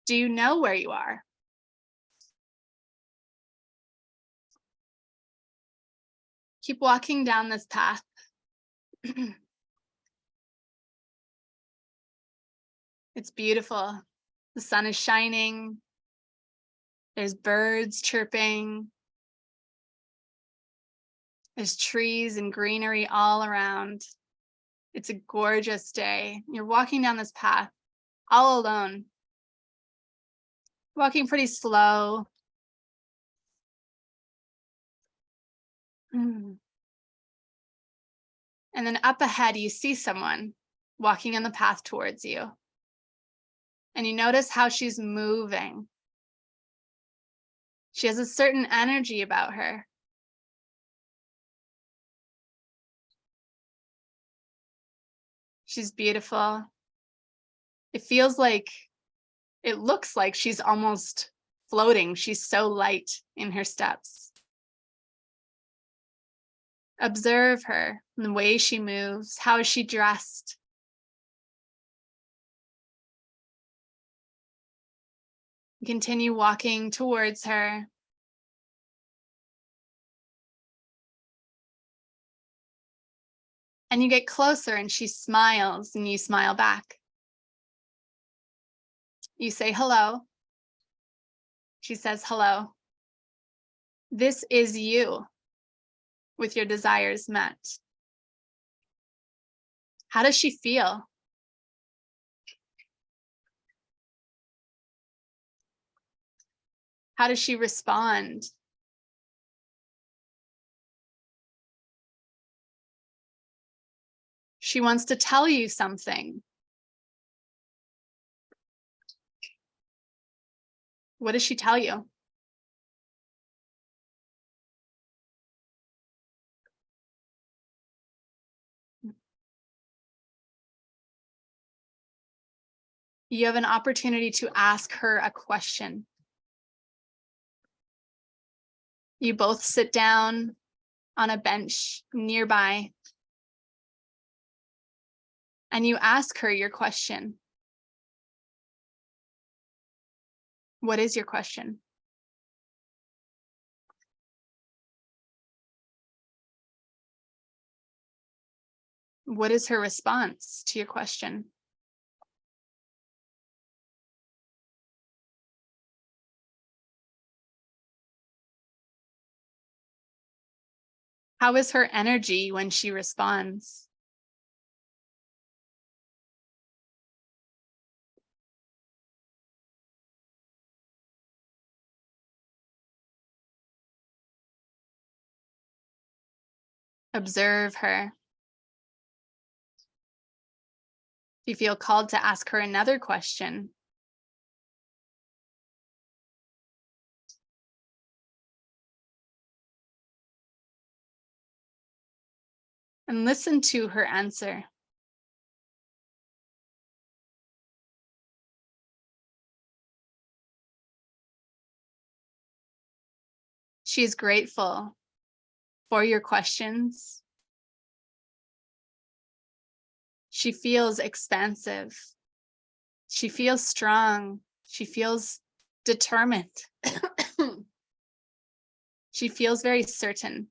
Do you know where you are? Keep walking down this path. It's beautiful. The sun is shining. There's birds chirping. There's trees and greenery all around. It's a gorgeous day. You're walking down this path all alone. Walking pretty slow. And then up ahead, you see someone walking on the path towards you. And you notice how she's moving. She has a certain energy about her. She's beautiful. It feels like, it looks like she's almost floating. She's so light in her steps. Observe her, the way she moves. How is she dressed? Continue walking towards her. And you get closer and she smiles and you smile back. You say hello. She says hello. This is you with your desires met. How does she feel? How does she respond? She wants to tell you something. What does she tell you? You have an opportunity to ask her a question. You both sit down on a bench nearby, and you ask her your question. What is your question? What is her response to your question? How is her energy when she responds? Observe her. If you feel called to ask her another question, and listen to her answer. She is grateful for your questions. She feels expansive. She feels strong. She feels determined. She feels very certain.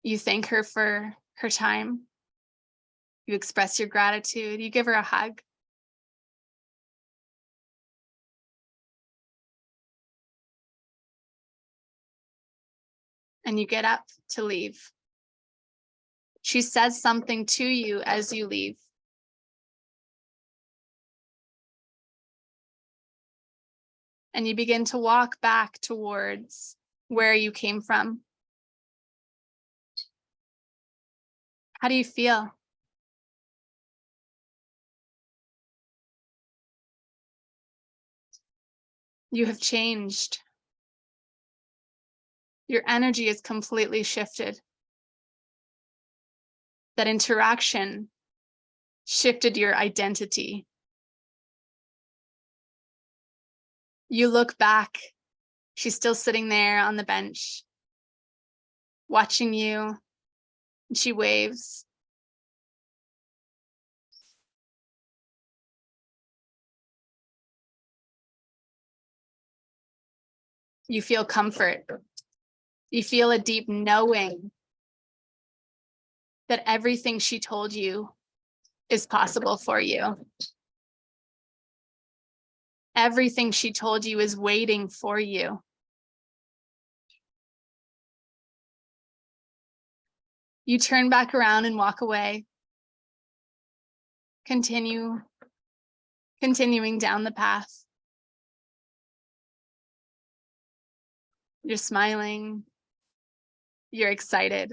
You thank her for her time. You express your gratitude. You give her a hug. And you get up to leave. She says something to you as you leave. And you begin to walk back towards where you came from. How do you feel? You have changed. Your energy is completely shifted. That interaction shifted your identity. You look back. She's still sitting there on the bench, watching you, and she waves. You feel comfort. You feel a deep knowing that everything she told you is possible for you. Everything she told you is waiting for you. You turn back around and walk away. Continuing down the path. You're smiling. You're excited.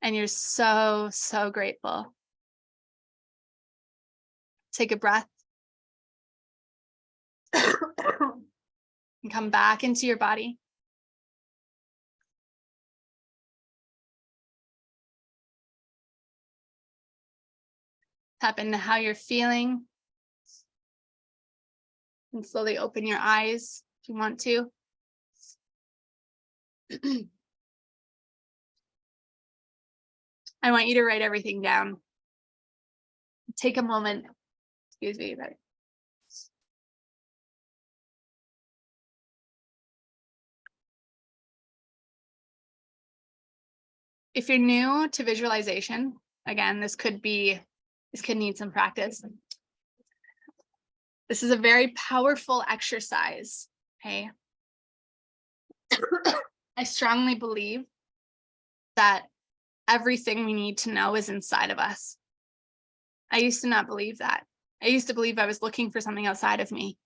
And you're so, so grateful. Take a breath. And come back into your body. Tap into how you're feeling. And slowly open your eyes if you want to. I want you to write everything down. Take a moment. Excuse me. If you're new to visualization, again, this could need some practice. This is a very powerful exercise, okay? I strongly believe that everything we need to know is inside of us. I used to not believe that. I used to believe I was looking for something outside of me.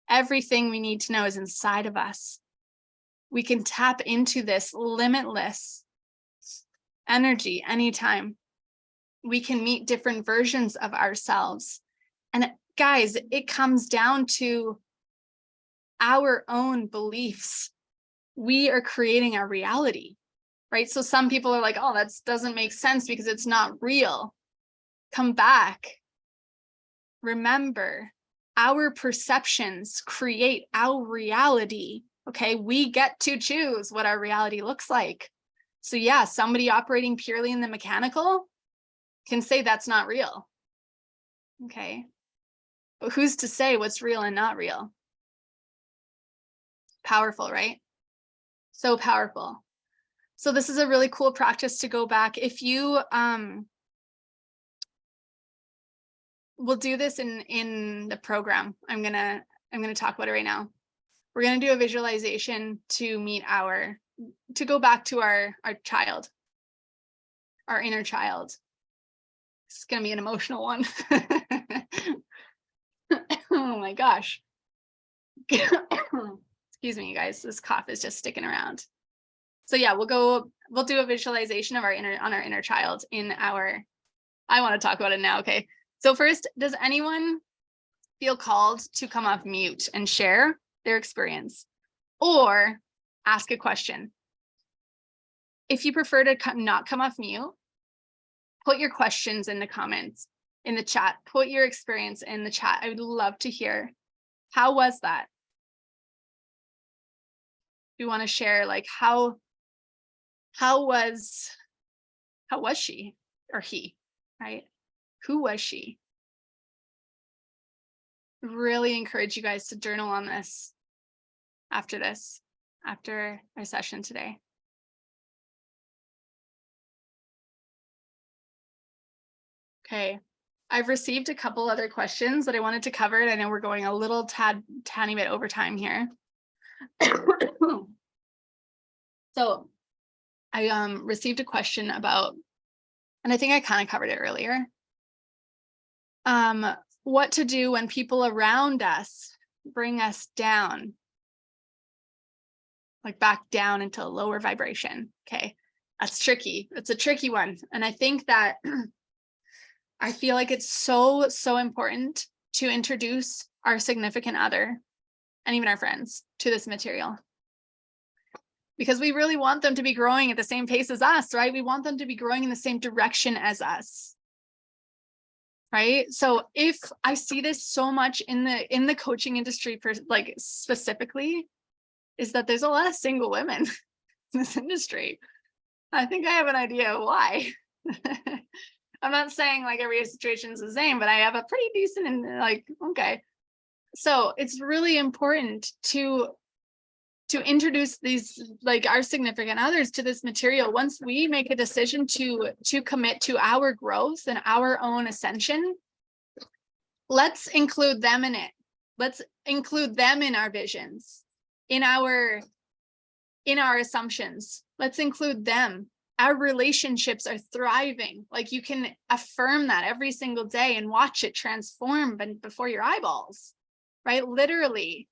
Everything we need to know is inside of us. We can tap into this limitless energy anytime. We can meet different versions of ourselves. And guys, it comes down to our own beliefs. We are creating our reality. right? So some people are like, oh, that doesn't make sense because it's not real. Come back. Remember, our perceptions create our reality. Okay, we get to choose what our reality looks like. So yeah, somebody operating purely in the mechanical can say that's not real. Okay, but who's to say what's real and not real? Powerful, right? So powerful. So this is a really cool practice to go back. If you we'll do this in the program. I'm gonna talk about it right now. We're gonna do a visualization to go back to our child, our inner child. It's gonna be an emotional one. Oh my gosh. Excuse me, you guys. This cough is just sticking around. So yeah, we'll do a visualization of our inner child I want to talk about it now. Okay. So first, does anyone feel called to come off mute and share their experience or ask a question? If you prefer to not come off mute, put your questions in the comments, in the chat, put your experience in the chat. I would love to hear. How was that? We want to share like how was she or he, right? Who was she? Really encourage you guys to journal on this after our session today. Okay, I've received a couple other questions that I wanted to cover, and I know we're going a little tiny bit over time here. So I received a question about, and I think I kind of covered it earlier, what to do when people around us bring us down, like back down into a lower vibration. Okay, that's tricky. It's a tricky one. And I think that I feel like it's so important to introduce our significant other and even our friends to this material, because we really want them to be growing at the same pace as us, right? We want them to be growing in the same direction as us, right? So if I see this so much in the coaching industry, for like specifically, is that there's a lot of single women in this industry. I think I have an idea why. I'm not saying like every situation is the same, but I have a pretty decent and like, okay. So it's really important to introduce these, like our significant others, to this material. Once we make a decision to commit to our growth and our own ascension, let's include them in it. Let's include them in our visions, in our assumptions. Let's include them. Our relationships are thriving. Like you can affirm that every single day and watch it transform before your eyeballs, right? Literally.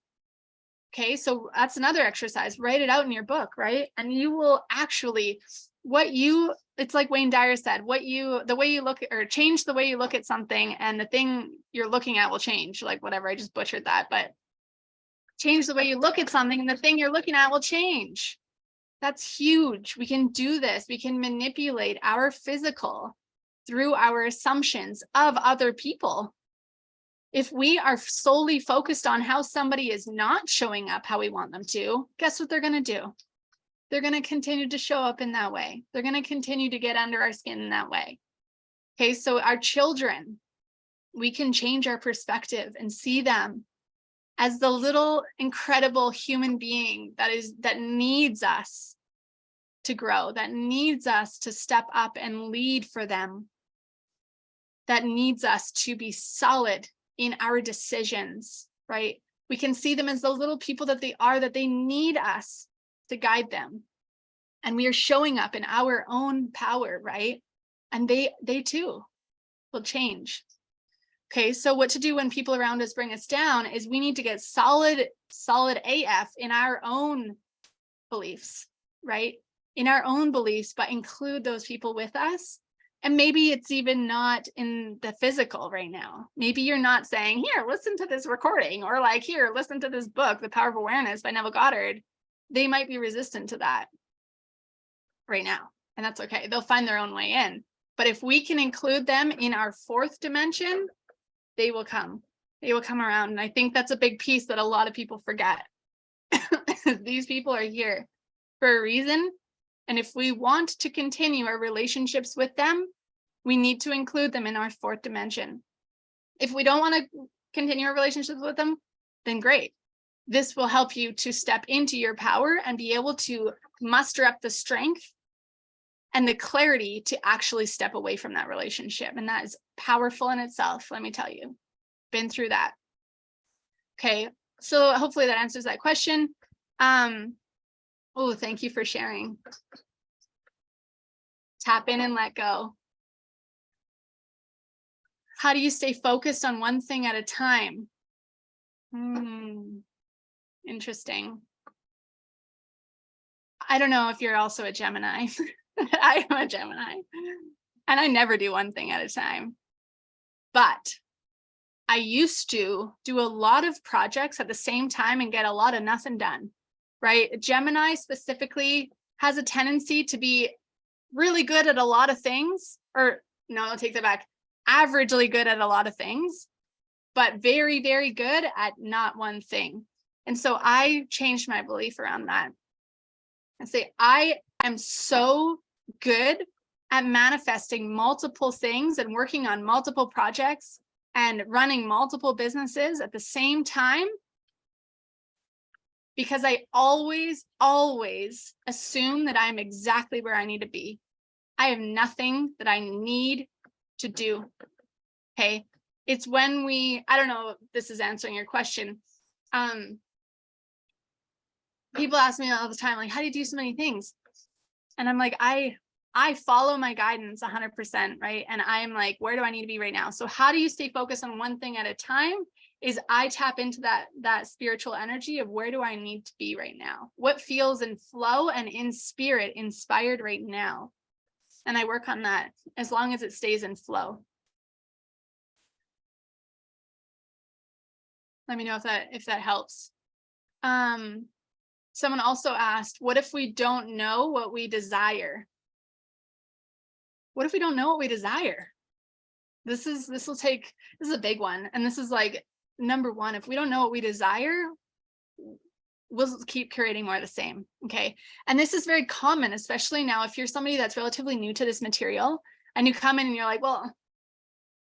Okay, so that's another exercise. Write it out in your book, right? And you will actually, it's like Wayne Dyer said, the way you look, or change the way you look at something, and the thing you're looking at will change. Like whatever, I just butchered that, but change the way you look at something and the thing you're looking at will change. That's huge. We can do this. We can manipulate our physical through our assumptions of other people. If we are solely focused on how somebody is not showing up how we want them to, guess what they're going to do? They're going to continue to show up in that way. They're going to continue to get under our skin in that way. Okay, so our children, we can change our perspective and see them as the little incredible human being that needs us to grow, that needs us to step up and lead for them, that needs us to be solid in our decisions, right? We can see them as the little people that they are, that they need us to guide them. And we are showing up in our own power, right? And they too will change. Okay, so what to do when people around us bring us down is we need to get solid AF in our own beliefs, right? In our own beliefs, but include those people with us. And maybe it's even not in the physical right now. Maybe you're not saying, here, listen to this recording, or like, here, listen to this book, The Power of Awareness by Neville Goddard. They might be resistant to that. right now. And that's okay. They'll find their own way in. But if we can include them in our fourth dimension, they will come. They will come around. And I think that's a big piece that a lot of people forget. These people are here for a reason. And if we want to continue our relationships with them, we need to include them in our fourth dimension. If we don't want to continue our relationships with them, then great. This will help you to step into your power and be able to muster up the strength and the clarity to actually step away from that relationship. And that is powerful in itself, let me tell you. Been through that. Okay, so hopefully that answers that question. Oh, thank you for sharing. Tap in and let go. How do you stay focused on one thing at a time? Interesting. I don't know if you're also a Gemini. I am a Gemini. And I never do one thing at a time. But I used to do a lot of projects at the same time and get a lot of nothing done, right? Gemini specifically has a tendency to be really good at a lot of things, or no, I'll take that back. Averagely good at a lot of things, but very, very good at not one thing. And so I changed my belief around that and say, I am so good at manifesting multiple things and working on multiple projects and running multiple businesses at the same time, because I always assume that I'm exactly where I need to be. I have nothing that I need to do. Okay. It's when I don't know if this is answering your question. People ask me all the time, like, how do you do so many things? And I'm like, I follow my guidance 100%, right? And I'm like, where do I need to be right now? So how do you stay focused on one thing at a time? Is I tap into that spiritual energy of where do I need to be right now? What feels in flow and in spirit inspired right now? And I work on that as long as it stays in flow. Let me know if that helps. Someone also asked, what if we don't know what we desire? What if we don't know what we desire? This is a big one. And this is like number one. If we don't know what we desire, we'll keep creating more of the same. Okay. And this is very common, especially now, if you're somebody that's relatively new to this material and you come in and you're like, well,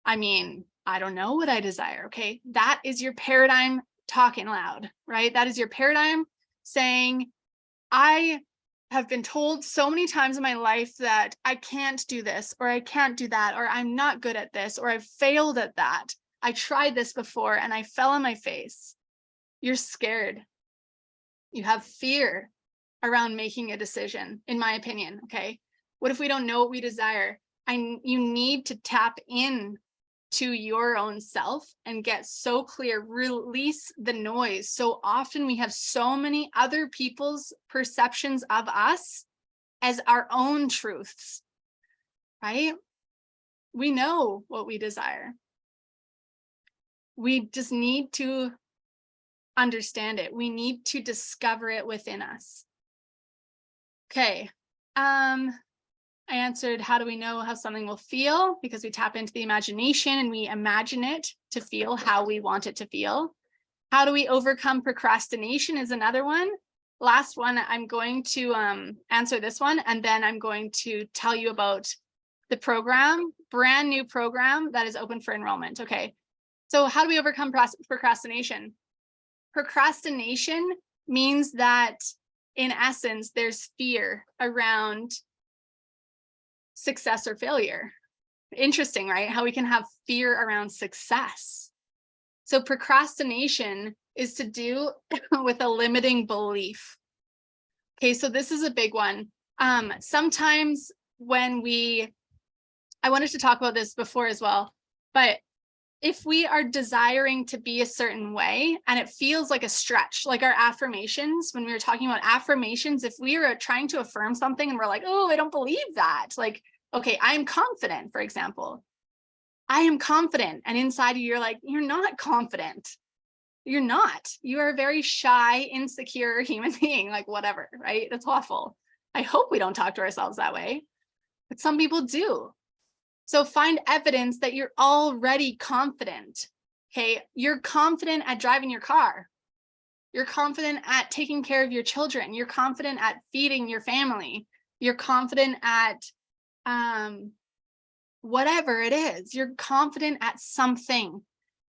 I mean, I don't know what I desire. Okay. That is your paradigm talking loud, right? That is your paradigm saying, I have been told so many times in my life that I can't do this, or I can't do that, or I'm not good at this, or I've failed at that. I tried this before and I fell on my face. You're scared. You have fear around making a decision, in my opinion. Okay. What if we don't know what we desire? You need to tap in to your own self and get so clear, release the noise. So often we have so many other people's perceptions of us as our own truths, right? We know what we desire. We just need to understand it. We need to discover it within us. Okay. I answered, how do we know how something will feel? Because we tap into the imagination and we imagine it to feel how we want it to feel. How do we overcome procrastination is another one. Last one, I'm going to answer this one, and then I'm going to tell you about the program, brand new program that is open for enrollment. Okay. So how do we overcome procrastination? Procrastination means that in essence, there's fear around success or failure. Interesting, right? How we can have fear around success. So procrastination is to do with a limiting belief. Okay, so this is a big one. Sometimes when I wanted to talk about this before as well, but if we are desiring to be a certain way and it feels like a stretch, like our affirmations, when we were talking about affirmations, if we are trying to affirm something and we're like, oh, I don't believe that. Like, okay, I am confident, for example. I am confident. And inside you, you're like, you're not confident. You're not. You are a very shy, insecure human being, like whatever, right? That's awful. I hope we don't talk to ourselves that way, but some people do. So find evidence that you're already confident. Okay. You're confident at driving your car. You're confident at taking care of your children. You're confident at feeding your family. You're confident at whatever it is. You're confident at something.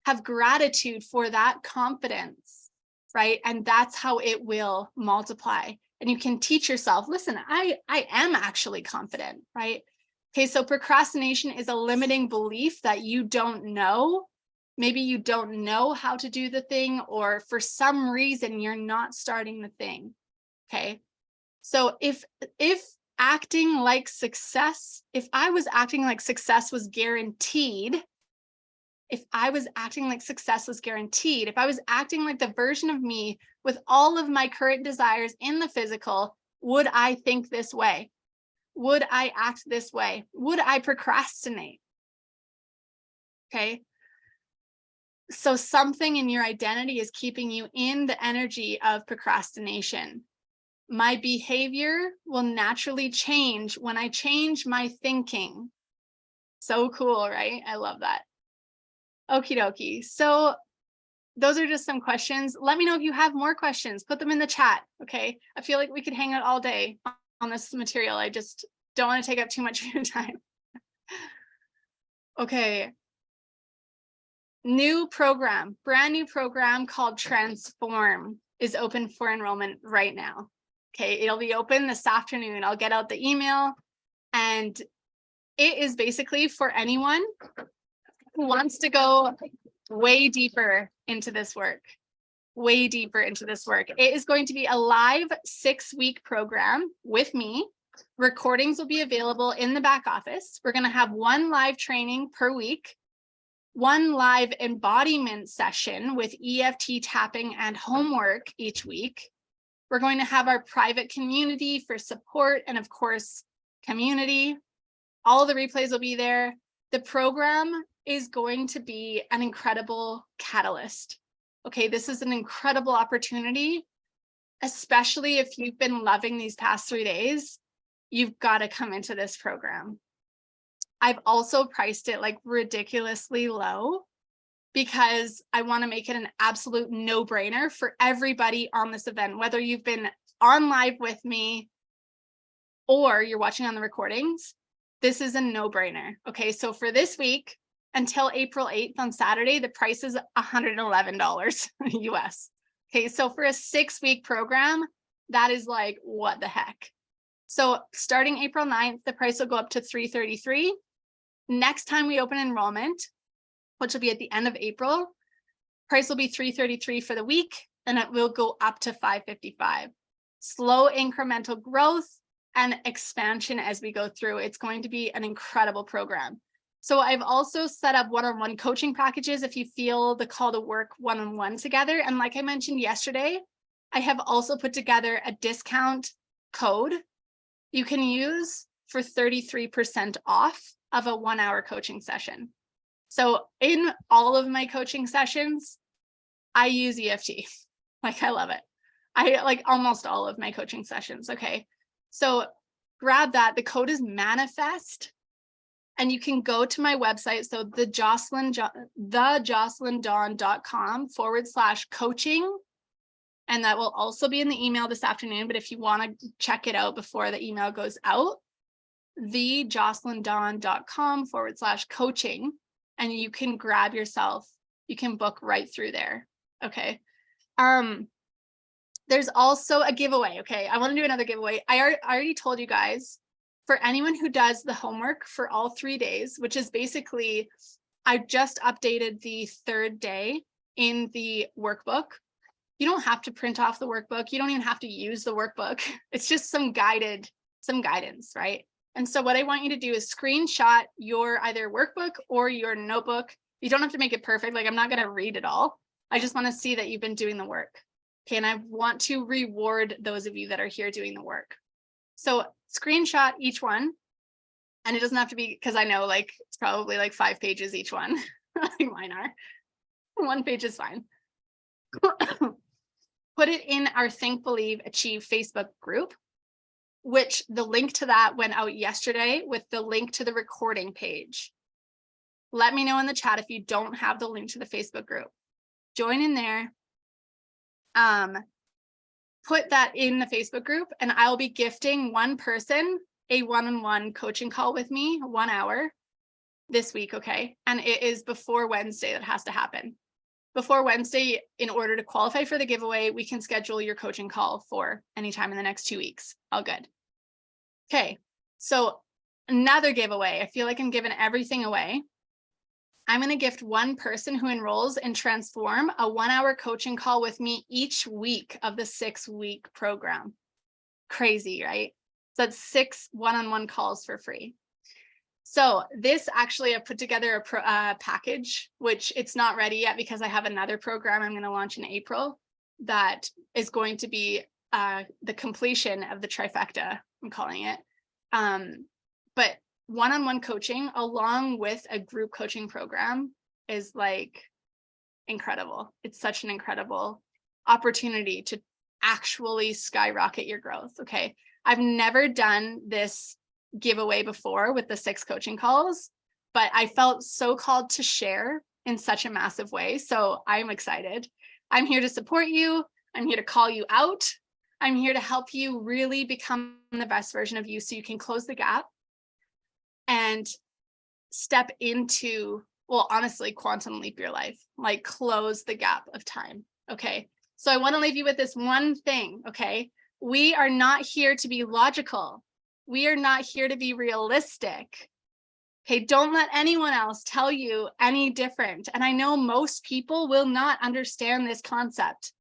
Have gratitude for that confidence, right? And that's how it will multiply. And you can teach yourself, listen, I am actually confident, right? Okay, so procrastination is a limiting belief that you don't know. Maybe you don't know how to do the thing, or for some reason you're not starting the thing. Okay. So if acting like success, if I was acting like success was guaranteed, if I was acting like success was guaranteed, if I was acting like the version of me with all of my current desires in the physical, would I think this way? Would I act this way? Would I procrastinate? Okay. So something in your identity is keeping you in the energy of procrastination. My behavior will naturally change when I change my thinking. So cool, right? I love that. Okie dokie. So those are just some questions. Let me know if you have more questions. Put them in the chat, okay? I feel like we could hang out all day on this material. I just don't want to take up too much of your time. Okay. New program, brand new program called Transform is open for enrollment right now. Okay, it'll be open this afternoon. I'll get out the email, and it is basically for anyone who wants to go way deeper into this work. Way deeper into this work. It is going to be a live 6-week program with me. Recordings will be available in the back office. We're going to have one live training per week, one live embodiment session with EFT tapping and homework each week. We're going to have our private community for support and, of course, community. All the replays will be there. The program is going to be an incredible catalyst. Okay, this is an incredible opportunity, especially if you've been loving these past 3 days. You've got to come into this program. I've also priced it like ridiculously low because I want to make it an absolute no-brainer for everybody on this event, whether you've been on live with me or you're watching on the recordings. This is a no-brainer. Okay, so for this week until April 8th on Saturday, the price is $111 US. Okay, so for a 6-week program, that is like, what the heck? So starting April 9th, the price will go up to $333. Next time we open enrollment, which will be at the end of April, price will be $333 for the week, and it will go up to $555. Slow incremental growth and expansion as we go through. It's going to be an incredible program. So I've also set up one-on-one coaching packages if you feel the call to work one-on-one together. And like I mentioned yesterday, I have also put together a discount code you can use for 33% off of a 1-hour coaching session. So in all of my coaching sessions, I use EFT. Like, I love it. I like almost all of my coaching sessions. Okay. So grab that. The code is manifest, and you can go to my website. So thejocelyndon.com/coaching. And that will also be in the email this afternoon. But if you want to check it out before the email goes out, thejocelyndon.com/coaching. And you can grab yourself, you can book right through there. Okay. There's also a giveaway. Okay. I want to do another giveaway. I already told you guys, for anyone who does the homework for all 3 days, which is basically, I just updated the 3rd day in the workbook. You don't have to print off the workbook. You don't even have to use the workbook. It's just some guidance, right? And so what I want you to do is screenshot your either workbook or your notebook. You don't have to make it perfect. Like, I'm not going to read it all. I just want to see that you've been doing the work. Okay. And I want to reward those of you that are here doing the work. So screenshot each one. And it doesn't have to be, because I know like it's probably like 5 pages each one. Like mine are. 1 page is fine. Put it in our Think, Believe, Achieve Facebook group. which the link to that went out yesterday with the link to the recording page. Let me know in the chat if you don't have the link to the Facebook group. Join in there. Put that in the Facebook group, and I'll be gifting one person a one-on-one coaching call with me, 1 hour this week, okay? And it is before Wednesday that has to happen. Before Wednesday, in order to qualify for the giveaway, we can schedule your coaching call for anytime in the next 2 weeks. All good. Okay, so another giveaway. I feel like I'm giving everything away. I'm going to gift one person who enrolls in Transform a 1 hour coaching call with me each week of the 6-week program. Crazy, right? So that's 6 one-on-one calls for free. So this actually, I put together a package, which it's not ready yet because I have another program I'm going to launch in April that is going to be the completion of the trifecta, I'm calling it. But one-on-one coaching along with a group coaching program is like incredible. It's such an incredible opportunity to actually skyrocket your growth. Okay. I've never done this giveaway before with the 6 coaching calls, but I felt so called to share in such a massive way. So I'm excited. I'm here to support you. I'm here to call you out. I'm here to help you really become the best version of you so you can close the gap and step into, well, honestly, quantum leap your life, like close the gap of time. Okay. So I want to leave you with this one thing. Okay. We are not here to be logical. We are not here to be realistic. Okay. Don't let anyone else tell you any different. And I know most people will not understand this concept.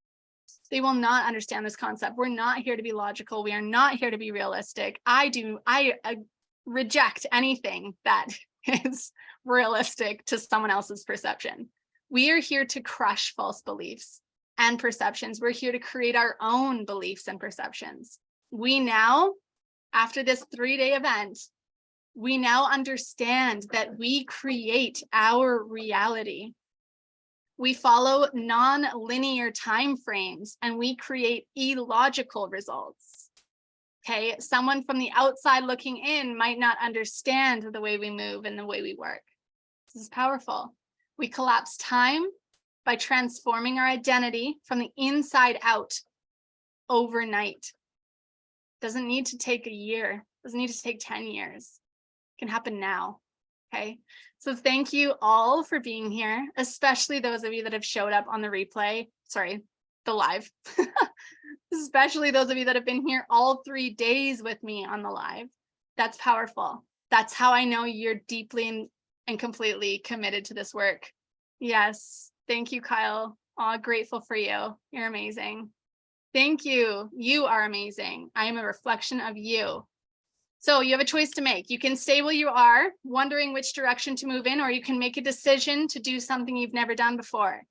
They will not understand this concept. We're not here to be logical. We are not here to be realistic. I reject anything that is realistic to someone else's perception. We are here to crush false beliefs and perceptions. We're here to create our own beliefs and perceptions. We now, after this 3-day event, we now understand that we create our reality. We follow non-linear time frames and we create illogical results. Okay, someone from the outside looking in might not understand the way we move and the way we work. This is powerful. We collapse time by transforming our identity from the inside out overnight. Doesn't need to take a year. Doesn't need to take 10 years. It can happen now. Okay, so thank you all for being here, especially those of you that have showed up on the replay. Sorry, the live. Especially those of you that have been here all 3 days with me on the live. That's powerful. That's how I know you're deeply and completely committed to this work. Yes. Thank you, Kyle. Oh, grateful for you. You're amazing. Thank you. You are amazing. I am a reflection of you. So you have a choice to make. You can stay where you are, wondering which direction to move in, or you can make a decision to do something you've never done before.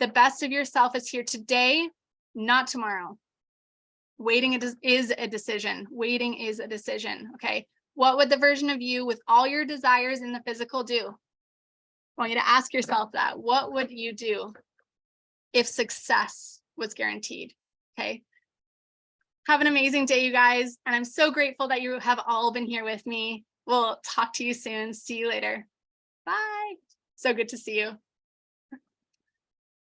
The best of yourself is here today, not tomorrow. Waiting is a decision. Waiting is a decision. Okay. What would the version of you with all your desires in the physical do? I want you to ask yourself that. What would you do if success was guaranteed? Okay. Have an amazing day, you guys. And I'm so grateful that you have all been here with me. We'll talk to you soon. See you later. Bye. So good to see you.